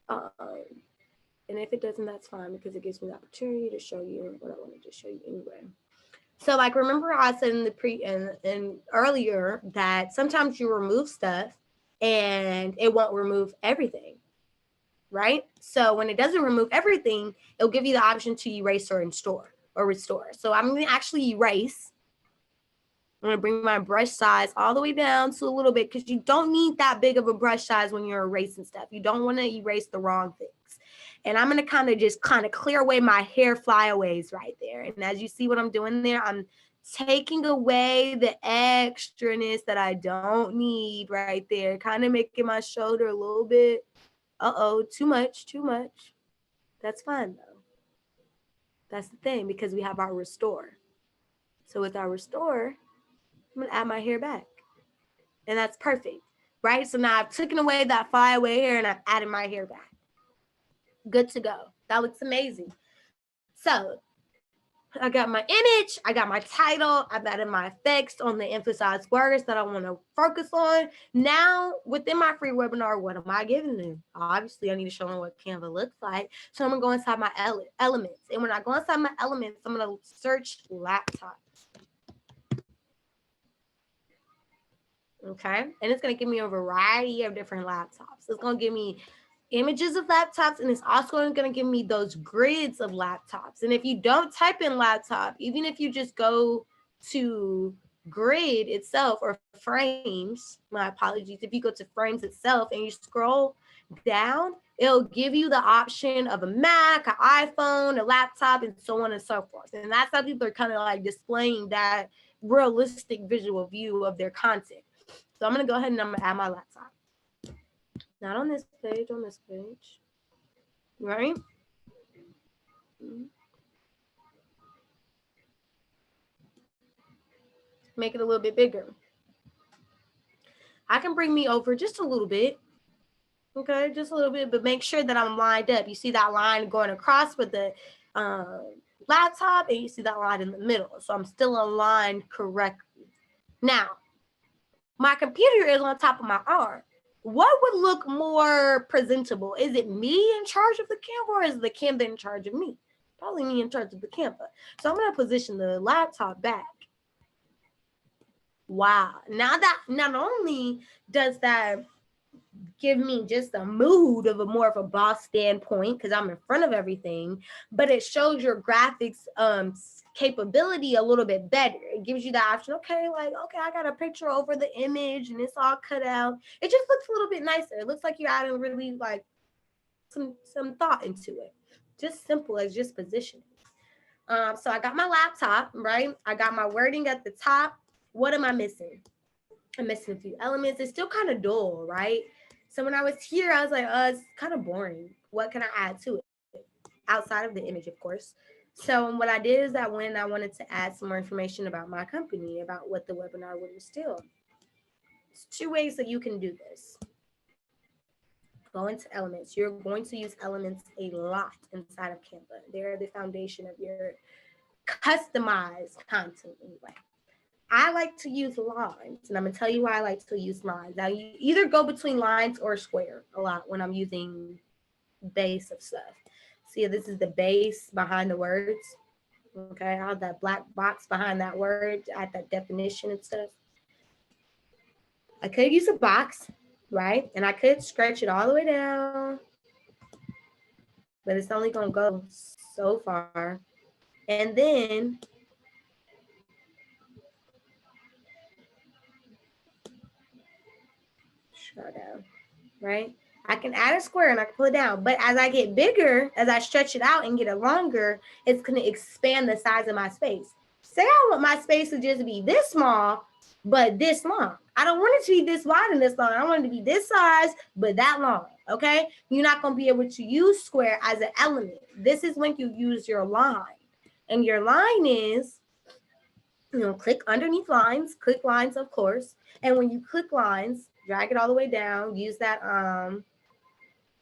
And if it doesn't, that's fine because it gives me the opportunity to show you what I wanted to show you anyway. So like, remember I said in the and earlier that sometimes you remove stuff and it won't remove everything, right? So when it doesn't remove everything, it'll give you the option to erase or restore. So I'm going to actually erase. I'm going to bring my brush size all the way down to a little bit because you don't need that big of a brush size when you're erasing stuff. You don't want to erase the wrong things. And I'm going to kind of clear away my hair flyaways right there. And as you see what I'm doing there, I'm taking away the extraness that I don't need right there. Kind of making my shoulder a little bit, too much. That's fine though. That's the thing, because we have our restore. So with our restore, I'm gonna add my hair back. And that's perfect, right? So now I've taken away that flyaway hair and I've added my hair back. Good to go. That looks amazing. So I got my image, I got my title, I've added my effects on the emphasized words that I want to focus on. Now, within my free webinar, what am I giving them? Obviously, I need to show them what Canva looks like. So I'm going to go inside my elements. And when I go inside my elements, I'm going to search laptop. Okay, and it's going to give me a variety of different laptops. It's going to give me images of laptops, and it's also going to give me those grids of laptops. And if you don't type in laptop, even if you just go to grid itself or frames, my apologies, if you go to frames itself and you scroll down, it'll give you the option of a Mac, an iPhone, a laptop, and so on and so forth. And that's how people are kind of like displaying that realistic visual view of their content. So I'm going to go ahead and I'm going to add my laptop. Not on this page, on this page, right? Make it a little bit bigger. I can bring me over just a little bit, okay, just a little bit, but make sure that I'm lined up. You see that line going across with the laptop, and you see that line in the middle. So I'm still aligned correctly. Now, my computer is on top of my arm. What would look more presentable? Is it me in charge of the Canva, or is the Canva in charge of me? Probably me in charge of the Canva. So I'm going to position the laptop back. Wow. Now that not only does that give me just a mood of a more of a boss standpoint, because I'm in front of everything, but it shows your graphics capability a little bit better. It gives you the option, okay, I got a picture over the image and it's all cut out. It just looks a little bit nicer. It looks like you're adding really like some thought into it. Just simple as just positioning. So I got my laptop, right? I got my wording at the top. What am I missing? I'm missing a few elements. It's still kind of dull, right? So when I was here, I was like, it's kind of boring. What can I add to it? Outside of the image, of course. So what I did is that when I wanted to add some more information about my company, about what the webinar would instill. There's two ways that you can do this. Go into elements. You're going to use elements a lot inside of Canva. They're the foundation of your customized content anyway. I like to use lines, and I'm gonna tell you why I like to use lines. Now, you either go between lines or square a lot when I'm using base of stuff. See, this is the base behind the words. Okay, I have that black box behind that word at that definition and stuff. I could use a box, right? And I could stretch it all the way down, but it's only gonna go so far. And then go down, right? I can add a square and I can pull it down, but as I get bigger, as I stretch it out and get it longer, it's going to expand the size of my space. Say I want my space to just be this small, but this long. I don't want it to be this wide and this long. I want it to be this size, but that long, okay? You're not going to be able to use square as an element. This is when you use your line. And your line is, click underneath lines, click lines, of course. And when you click lines, drag it all the way down, use that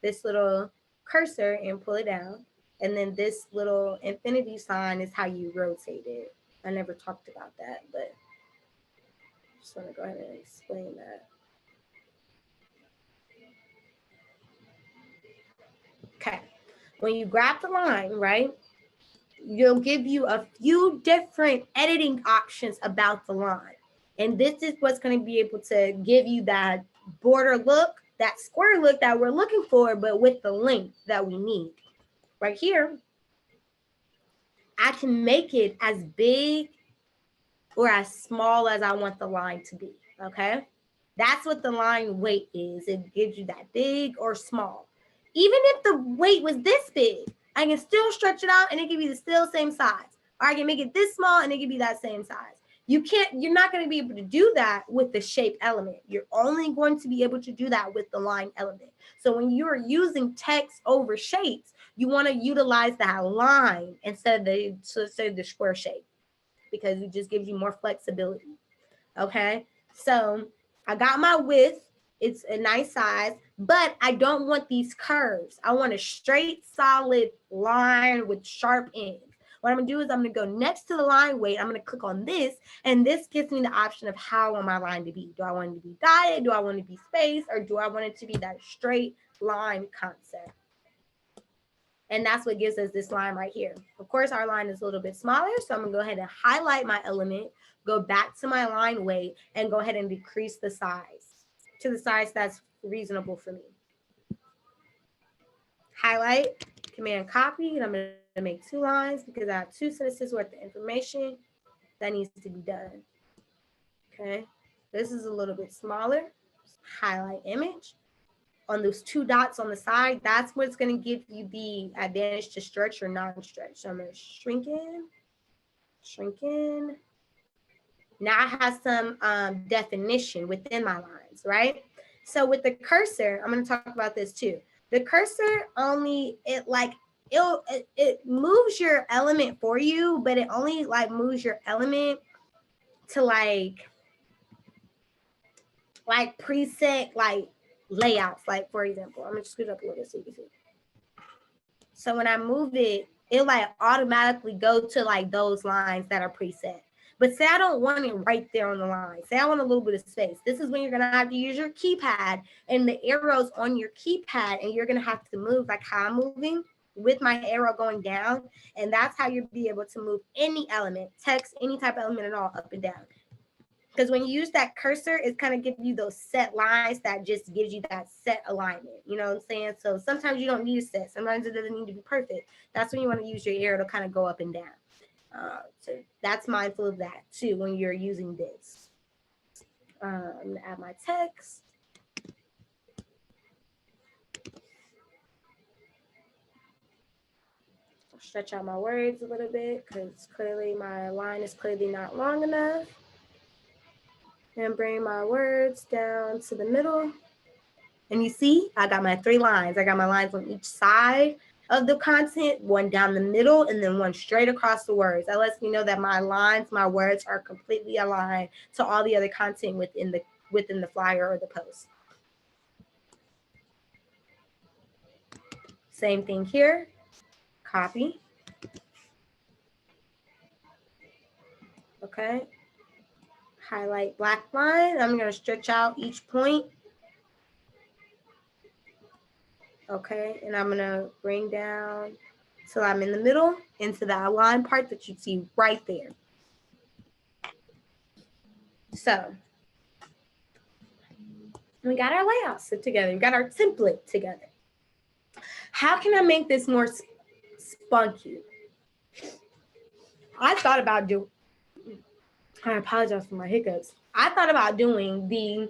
this little cursor and pull it down. And then this little infinity sign is how you rotate it. I never talked about that, but just want to go ahead and explain that. Okay, when you grab the line, right, you'll give you a few different editing options about the line. And this is what's going to be able to give you that border look, that square look that we're looking for, but with the length that we need. Right here, I can make it as big or as small as I want the line to be, okay? That's what the line weight is. It gives you that big or small. Even if the weight was this big, I can still stretch it out and it can be the still same size. Or I can make it this small and it can be that same size. You're not going to be able to do that with the shape element. You're only going to be able to do that with the line element. So when you're using text over shapes, You want to utilize that line instead of the square shape, because it just gives you more flexibility. Okay, so I got my width. It's a nice size, but I don't want these curves. I want a straight, solid line with sharp ends. What I'm gonna do is I'm gonna go next to the line weight. I'm gonna click on this, and this gives me the option of how I want my line to be. Do I want it to be dotted? Do I want it to be spaced? Or do I want it to be that straight line concept? And that's what gives us this line right here. Of course, our line is a little bit smaller, so I'm gonna go ahead and highlight my element, go back to my line weight, and go ahead and decrease the size to the size that's reasonable for me. Highlight, Command copy, and I'm gonna make 2 lines because I have 2 sentences worth of information that needs to be done. Okay, this is a little bit smaller. Highlight image. On those 2 dots on the side, that's what's going to give you the advantage to stretch or non-stretch. So I'm going to shrink in. Now I have some definition within my lines, right? So with the cursor, I'm going to talk about this too. The cursor only, it moves your element for you, but it only like moves your element to like preset like layouts. Like for example, I'm gonna scoot up a little bit so you can see. So when I move it, it like automatically go to like those lines that are preset. But say I don't want it right there on the line. Say I want a little bit of space. This is when you're gonna have to use your keypad and the arrows on your keypad, and you're gonna have to move like how I'm moving with my arrow going down. And that's how you'll be able to move any element, text, any type of element at all, up and down. Because when you use that cursor, it's kind of giving you those set lines that just gives you that set alignment. You know what I'm saying? So sometimes you don't need a set. Sometimes it doesn't need to be perfect. That's when you want to use your arrow to kind of go up and down. So that's mindful of that too when you're using this. I'm going to add my text. I'll stretch out my words a little bit because clearly my line is clearly not long enough. And bring my words down to the middle. And you see, I got my 3 lines. I got my lines on each side of the content, one down the middle, and then one straight across the words. That lets me know that my lines, my words are completely aligned to all the other content within the flyer or the post. Same thing here. Copy. Okay. Highlight black line. I'm going to stretch out each point. Okay, and I'm gonna bring down till I'm in the middle into that line part that you see right there. So we got our layout set together. We got our template together. How can I make this more spunky? I thought about doing, I apologize for my hiccups. I thought about doing the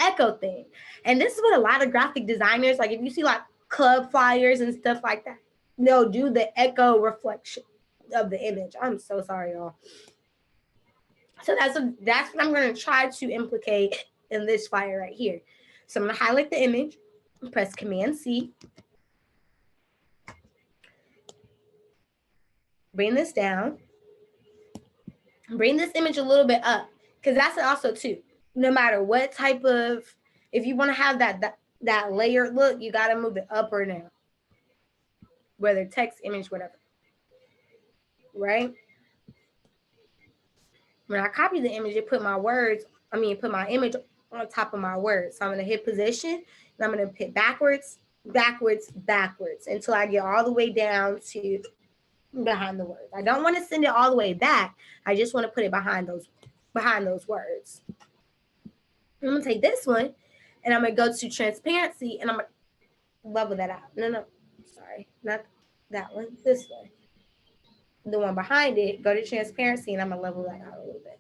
echo thing. And this is what a lot of graphic designers, like if you see like club flyers and stuff like that, they'll do the echo reflection of the image. I'm so sorry, y'all. So that's what I'm going to try to implicate in this flyer right here. So I'm going to highlight the image, press Command C, bring this down, bring this image a little bit up, because that's also too. No matter what type of, if you want to have that layered look, you got to move it up or down, whether text, image, whatever, right? When I copy the image, it put my image on top of my words. So I'm going to hit position, and I'm going to hit backwards, backwards, backwards until I get all the way down to behind the words. I don't want to send it all the way back. I just want to put it behind those words. I'm going to take this one, and I'm going to go to transparency, and I'm going to level that out. No, sorry, not that one, this one. The one behind it, go to transparency, and I'm going to level that out a little bit.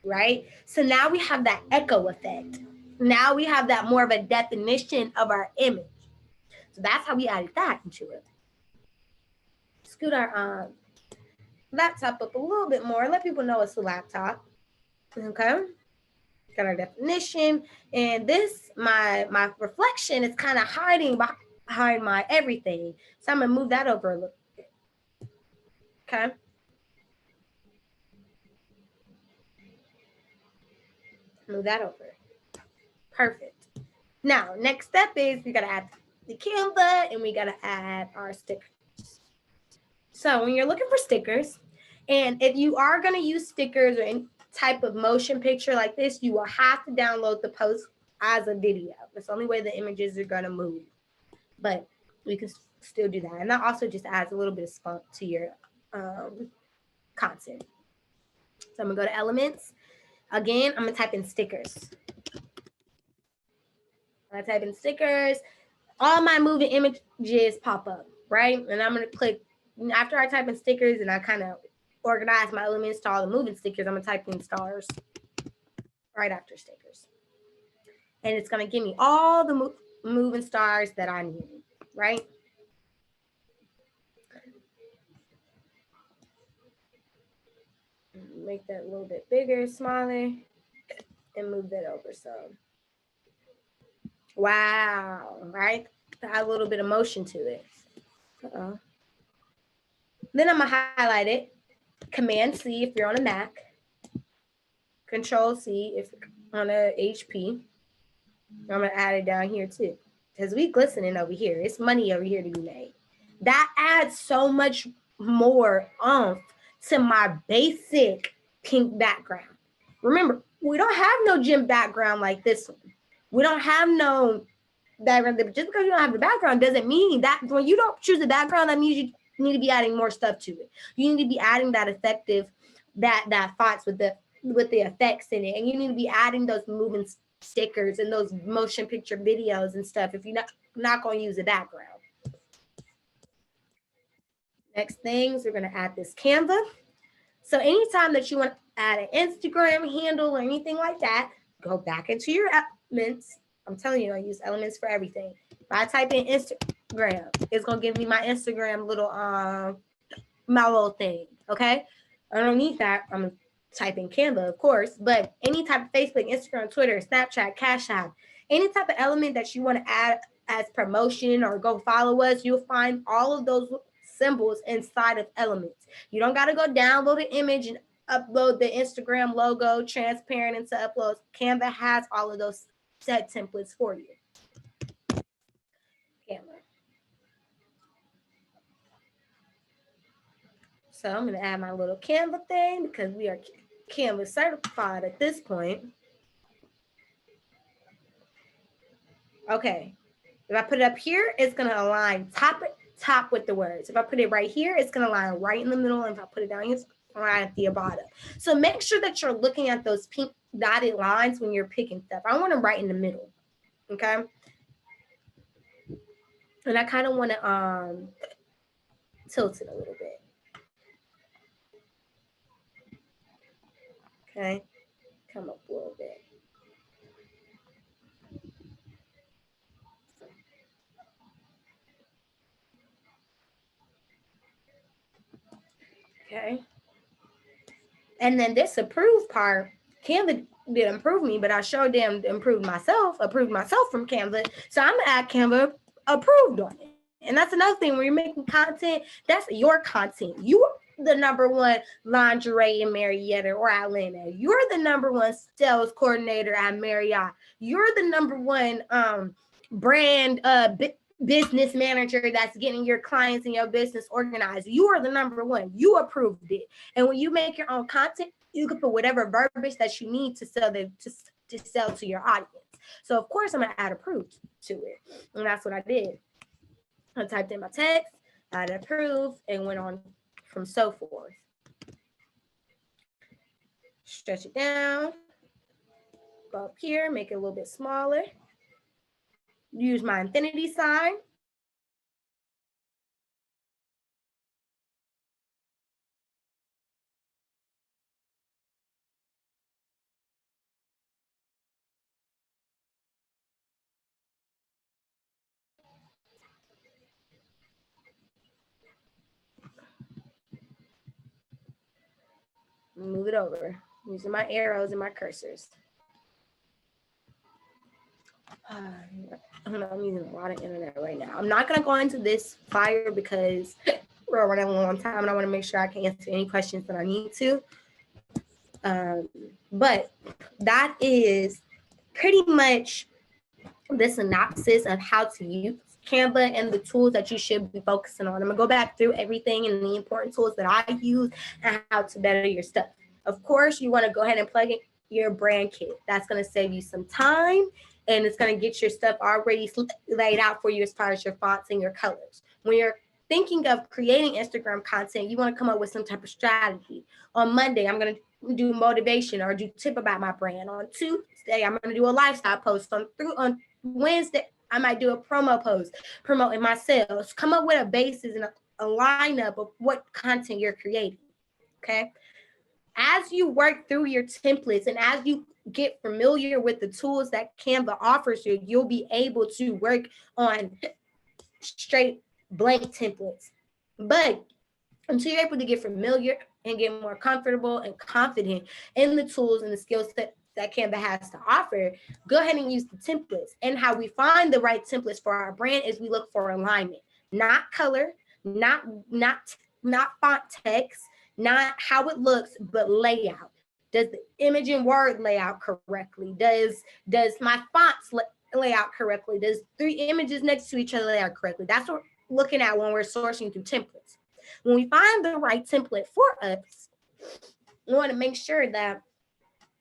Right? So now we have that echo effect. Now we have that more of a definition of our image. So that's how we added that into it. Scoot our laptop up a little bit more. Let people know it's a laptop. Okay. Got our definition. And this, my reflection is kind of hiding behind my everything. So I'm gonna move that over a little bit. Okay. Move that over. Perfect. Now, next step is we gotta add the Canva and we gotta add our stickers. So when you're looking for stickers, and if you are gonna use stickers or any type of motion picture like this, you will have to download the post as a video. That's the only way the images are gonna move. But we can still do that. And that also just adds a little bit of spunk to your content. So I'm gonna go to elements. Again, I'm gonna type in stickers. I type in stickers, all my moving images pop up, right? And I'm gonna click, after I type in stickers and I kind of organize my elements to all the moving stickers, I'm gonna type in stars right after stickers. And it's gonna give me all the moving stars that I need, right? Make that a little bit bigger, smaller, and move that over some. Wow, right? Add a little bit of motion to it. Then I'm gonna highlight it. Command C if you're on a Mac. Control C if you're on a HP. I'm gonna add it down here too, because we glistening over here. It's money over here to be made. That adds so much more oomph to my basic pink background. Remember, we don't have no gym background like this one. We don't have no background. Just because you don't have the background doesn't mean that when you don't choose the background, that means you need to be adding more stuff to it. You need to be adding that effective, that fonts with the effects in it, and you need to be adding those moving stickers and those motion picture videos and stuff if you're not going to use the background. Next things, we're going to add this Canva. So anytime that you want to add an Instagram handle or anything like that, go back into your elements. I'm telling you, I use elements for everything. If I type in Instagram, it's going to give me my Instagram little my little thing, okay? I don't need that. I'm going to type in Canva, of course, but any type of Facebook, Instagram, Twitter, Snapchat, Cash App, any type of element that you want to add as promotion or go follow us, you'll find all of those symbols inside of elements. You don't got to go download an image and upload the Instagram logo transparent into uploads. Canva has all of those set templates for you. Canva. So I'm going to add my little Canva thing because we are Canva certified at this point. Okay. If I put it up here, it's going to align top with the words. If I put it right here, it's going to align right in the middle. And if I put it down here, it's right at the bottom. So make sure that you're looking at those pink dotted lines when you're picking stuff. I want them right in the middle. Okay. And I kind of want to tilt it a little bit. Okay. Come up a little bit. Okay. And then this approve part, Canva did improve me, but I showed them approved myself from Canva. So I'm gonna add Canva approved on it. And that's another thing when you're making content, that's your content. You are the #1 lingerie in Marietta or Atlanta. You're the #1 sales coordinator at Marriott. You're the #1 brand business manager that's getting your clients and your business organized. You are the #1. You approved it. And when you make your own content, you can put whatever verbiage that you need to sell to sell to your audience. So of course I'm gonna add approved to it. And that's what I did. I typed in my text, added approved, and went on from so forth. Stretch it down. Go up here, make it a little bit smaller. Use my infinity sign. Move it over using my arrows and my cursors. I'm using a lot of internet right now. I'm not gonna go into this flyer because we're running a long time and I want to make sure I can answer any questions that I need to. But that is pretty much the synopsis of how to use Canva and the tools that you should be focusing on. I'm gonna go back through everything and the important tools that I use and how to better your stuff. Of course, you want to go ahead and plug in your brand kit. That's gonna save you some time and it's gonna get your stuff already laid out for you as far as your fonts and your colors. When you're thinking of creating Instagram content, you want to come up with some type of strategy. On Monday, I'm going to do motivation or do tip about my brand. On Tuesday, I'm going to do a lifestyle post. On Wednesday, I might do a promo post promoting my sales. Come up with a basis and a lineup of what content you're creating. Okay. As you work through your templates and as you get familiar with the tools that Canva offers you, you'll be able to work on straight blank templates. But until you're able to get familiar and get more comfortable and confident in the tools and the skill set that Canva has to offer, go ahead and use the templates. And how we find the right templates for our brand is we look for alignment, not color, not font text, not how it looks, but layout. Does the image and word layout correctly? Does my fonts lay out correctly? Does 3 images next to each other lay out correctly? That's what we're looking at when we're sourcing through templates. When we find the right template for us, we want to make sure that,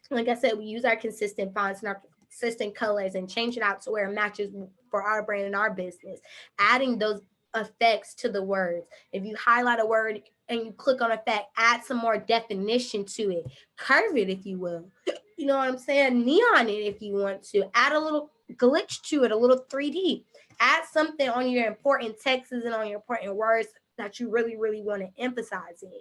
like I said, we use our consistent fonts and our consistent colors and change it out to where it matches for our brand and our business. Adding those effects to the words. If you highlight a word and you click on effect, add some more definition to it. Curve it, if you will. You know what I'm saying? Neon it if you want to. Add a little glitch to it, a little 3D. Add something on your important texts and on your important words that you really, really want to emphasize in.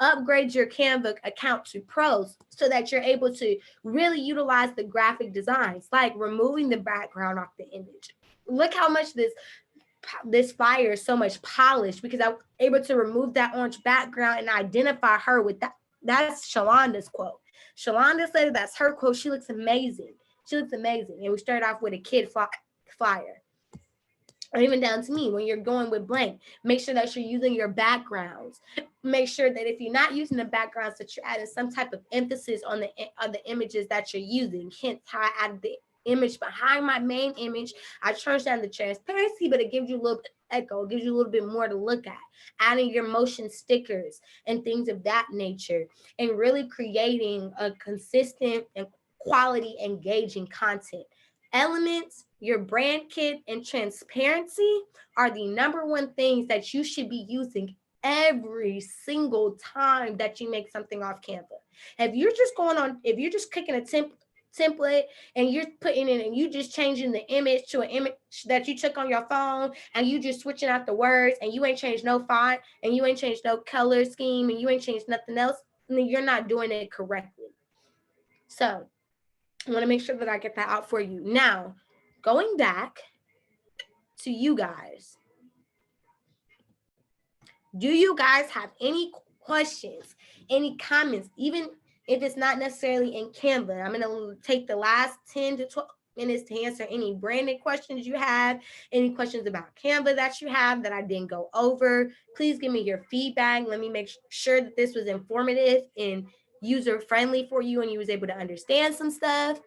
Upgrade your Canva account to pros so that you're able to really utilize the graphic designs, like removing the background off the image. Look how much this flyer is so much polished because I was able to remove that orange background and identify her with that. That's Shalonda's quote. Shalonda said that's her quote. She looks amazing. She looks amazing. And we started off with a kid flyer. Or even down to me, when you're going with blank, make sure that you're using your backgrounds. Make sure that if you're not using the backgrounds, that you're adding some type of emphasis on the images that you're using. Hence how I added the image behind my main image. I changed down the transparency, but it gives you a little bit of echo, it gives you a little bit more to look at. Adding your motion stickers and things of that nature, and really creating a consistent and quality engaging content. Elements, your brand kit, and transparency are the #1 things that you should be using every single time that you make something off Canva. If you're just clicking a template and you're putting in and you just changing the image to an image that you took on your phone and you just switching out the words and you ain't changed no font and you ain't changed no color scheme and you ain't changed nothing else, then you're not doing it correctly. So I want to make sure that I get that out for you. Now, going back to you guys, do you guys have any questions, any comments, even if it's not necessarily in Canva? I'm going to take the last 10 to 12 minutes to answer any branded questions you have, any questions about Canva that you have that I didn't go over. Please give me your feedback. Let me make sure that this was informative and user-friendly for you and you was able to understand some stuff.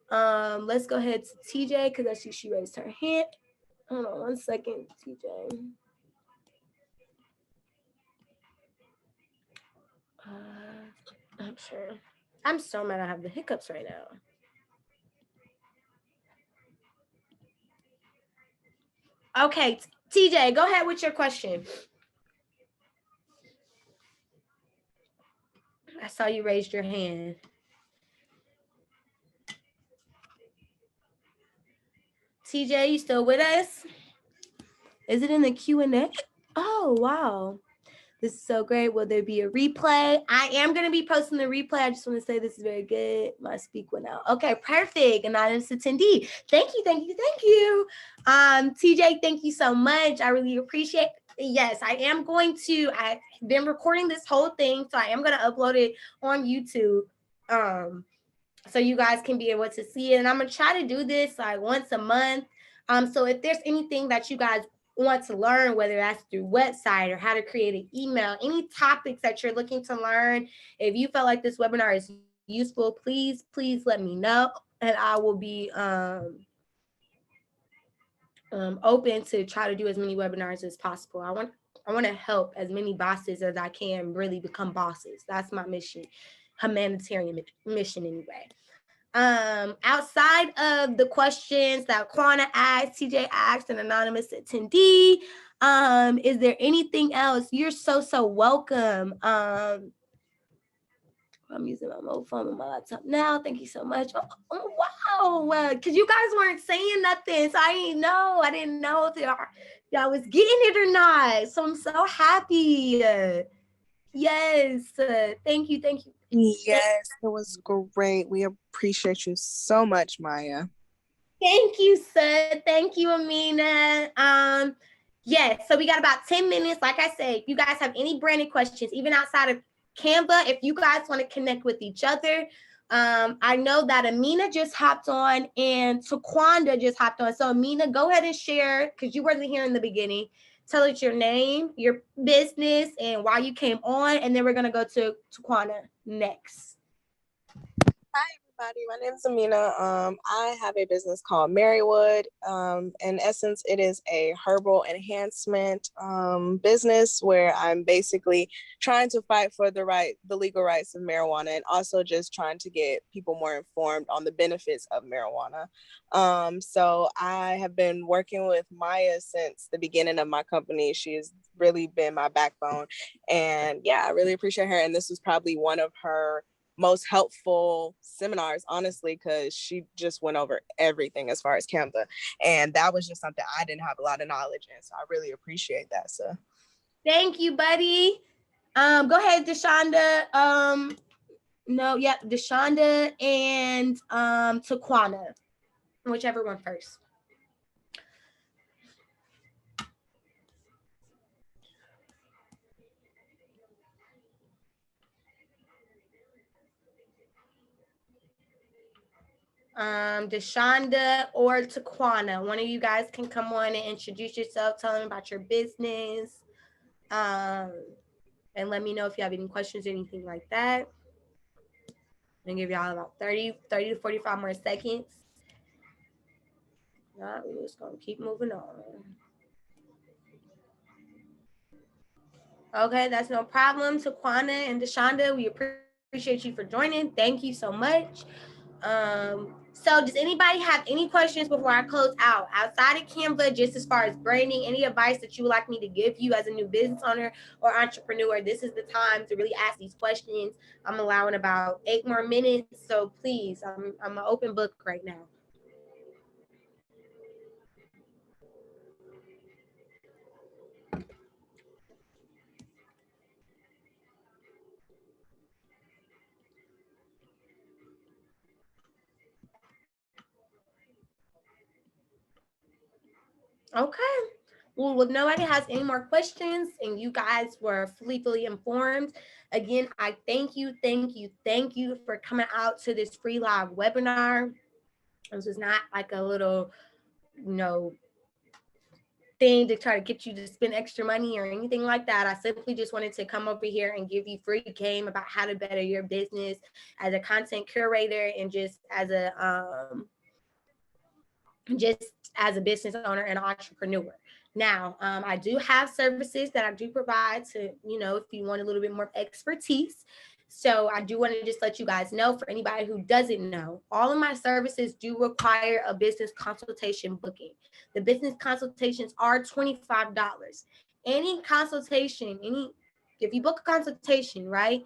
Let's go ahead to TJ because I see she raised her hand. Hold on 1 second, TJ. I'm sure. I'm so mad I have the hiccups right now. Okay, TJ, go ahead with your question. I saw you raised your hand. TJ, you still with us? Is it in the Q&A? Oh, wow. This is so great. Will there be a replay? I am going to be posting the replay. I just want to say this is very good. My speak went out. Okay, perfect. Anonymous attendee. Thank you, thank you, thank you. TJ, thank you so much. I really appreciate it. Yes, I've been recording this whole thing, so I am going to upload it on YouTube. so you guys can be able to see it. And I'm gonna try to do this like once a month. So if there's anything that you guys want to learn, whether that's through website or how to create an email, any topics that you're looking to learn, if you felt like this webinar is useful, please let me know, and I will be open to try to do as many webinars as possible. I want to help as many bosses as I can really become bosses. That's my mission, humanitarian mission anyway. Outside of the questions that Quana asked, TJ asked, an anonymous attendee, is there anything else? You're so welcome. I'm using my mobile phone on my laptop now. Thank you so much. Oh wow, because you guys weren't saying nothing, so I didn't know if y'all was getting it or not. So I'm so happy. Yes, thank you. Yes, it was great. We appreciate you so much, Maya. Thank you, sir. Thank you, Amina. Yes, so we got about 10 minutes. Like I said, if you guys have any branding questions, even outside of Canva, if you guys want to connect with each other, I know that Amina just hopped on and Taquanda just hopped on. So Amina, go ahead and share, because you weren't here in the beginning. Tell us your name, your business, and why you came on, and then we're going to go to Taquanda next. Hi, everybody. My name is Amina. I have a business called Marywood. In essence, it is a herbal enhancement business where I'm basically trying to fight for the legal rights of marijuana, and also just trying to get people more informed on the benefits of marijuana. So I have been working with Maya since the beginning of my company. She has really been my backbone. And yeah, I really appreciate her. And this was probably one of her most helpful seminars, honestly, because she just went over everything as far as Canva. And that was just something I didn't have a lot of knowledge in. So I really appreciate that. So thank you, buddy. Go ahead, Deshonda. Deshonda and Taquana. Whichever one first. Deshonda or Taquana. One of you guys can come on and introduce yourself, tell them about your business, and let me know if you have any questions or anything like that. I'm gonna give y'all about 30 to 45 more seconds. Not, we're just gonna keep moving on. Okay, that's no problem. Taquana and Deshonda, we appreciate you for joining. Thank you so much. So does anybody have any questions before I close out? Outside of Canva, just as far as branding, any advice that you would like me to give you as a new business owner or entrepreneur? This is the time to really ask these questions. I'm allowing about 8 more minutes, so please, I'm an open book right now. Okay. Well, if nobody has any more questions and you guys were fully informed, again, I thank you for coming out to this free live webinar. This is not like a little, thing to try to get you to spend extra money or anything like that. I simply just wanted to come over here and give you free game about how to better your business as a content curator and just as a business owner and entrepreneur. Now, I do have services that I do provide to, if you want a little bit more expertise. So I do want to just let you guys know, for anybody who doesn't know, all of my services do require a business consultation booking. The business consultations are $25. Any consultation, if you book a consultation, right?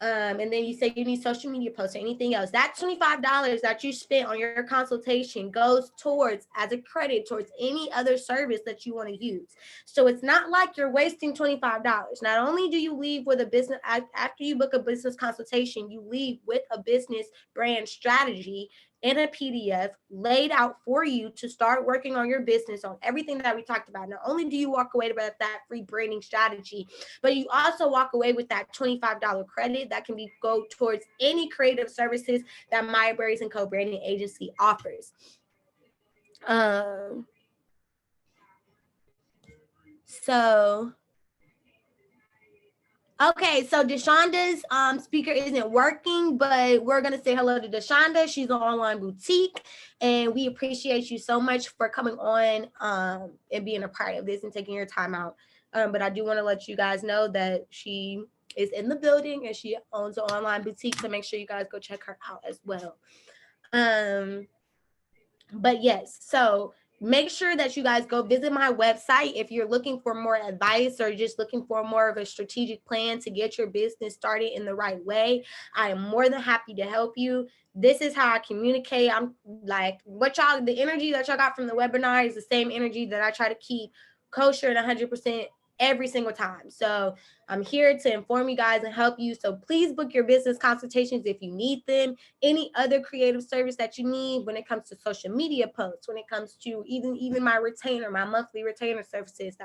And then you say you need social media posts or anything else, that $25 that you spent on your consultation goes towards as a credit towards any other service that you want to use. So it's not like you're wasting $25. Not only do you leave with a business, after you book a business consultation, you leave with a business brand strategy and a PDF laid out for you to start working on your business, on everything that we talked about. Not only do you walk away with that free branding strategy, but you also walk away with that $25 credit that can go towards any creative services that Maya Berries & Co. Branding Agency offers. Okay, so Deshanda's speaker isn't working, but we're going to say hello to Deshonda. She's an online boutique, and we appreciate you so much for coming on and being a part of this and taking your time out. But I do want to let you guys know that she is in the building and she owns an online boutique, so make sure you guys go check her out as well. But yes, so make sure that you guys go visit my website if you're looking for more advice or just looking for more of a strategic plan to get your business started in the right way. I am more than happy to help you. This is how I communicate. I'm like, the energy that y'all got from the webinar is the same energy that I try to keep kosher and 100% every single time. So I'm here to inform you guys and help you. So please book your business consultations if you need them. Any other creative service that you need when it comes to social media posts, when it comes to even my retainer, my monthly retainer services,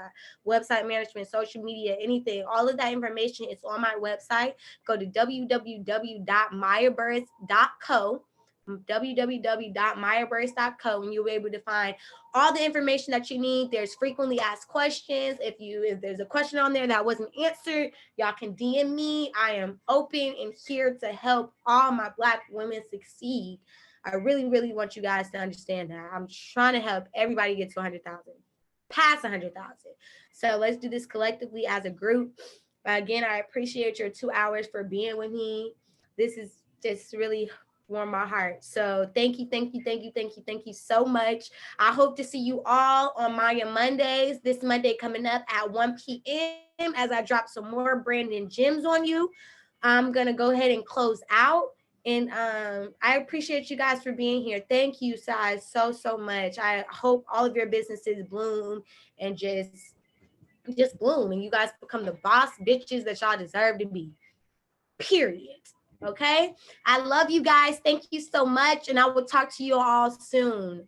website management, social media, anything, all of that information is on my website. Go to www.mayaburris.co. www.mayaburris.co, and you'll be able to find all the information that you need. There's frequently asked questions. If there's a question on there that wasn't answered, y'all can DM me. I am open and here to help all my Black women succeed. I really, really want you guys to understand that. I'm trying to help everybody get to 100,000, past 100,000. So let's do this collectively as a group. Again, I appreciate your 2 hours for being with me. This is just really warm my heart. So thank you so much. I hope to see you all on Maya Mondays. This Monday coming up at 1 p.m. as I drop some more branding gems on you. I'm gonna go ahead and close out. And I appreciate you guys for being here. Thank you guys so much. I hope all of your businesses bloom and just bloom, and you guys become the boss bitches that y'all deserve to be. Period. Okay, I love you guys. Thank you so much, and I will talk to you all soon.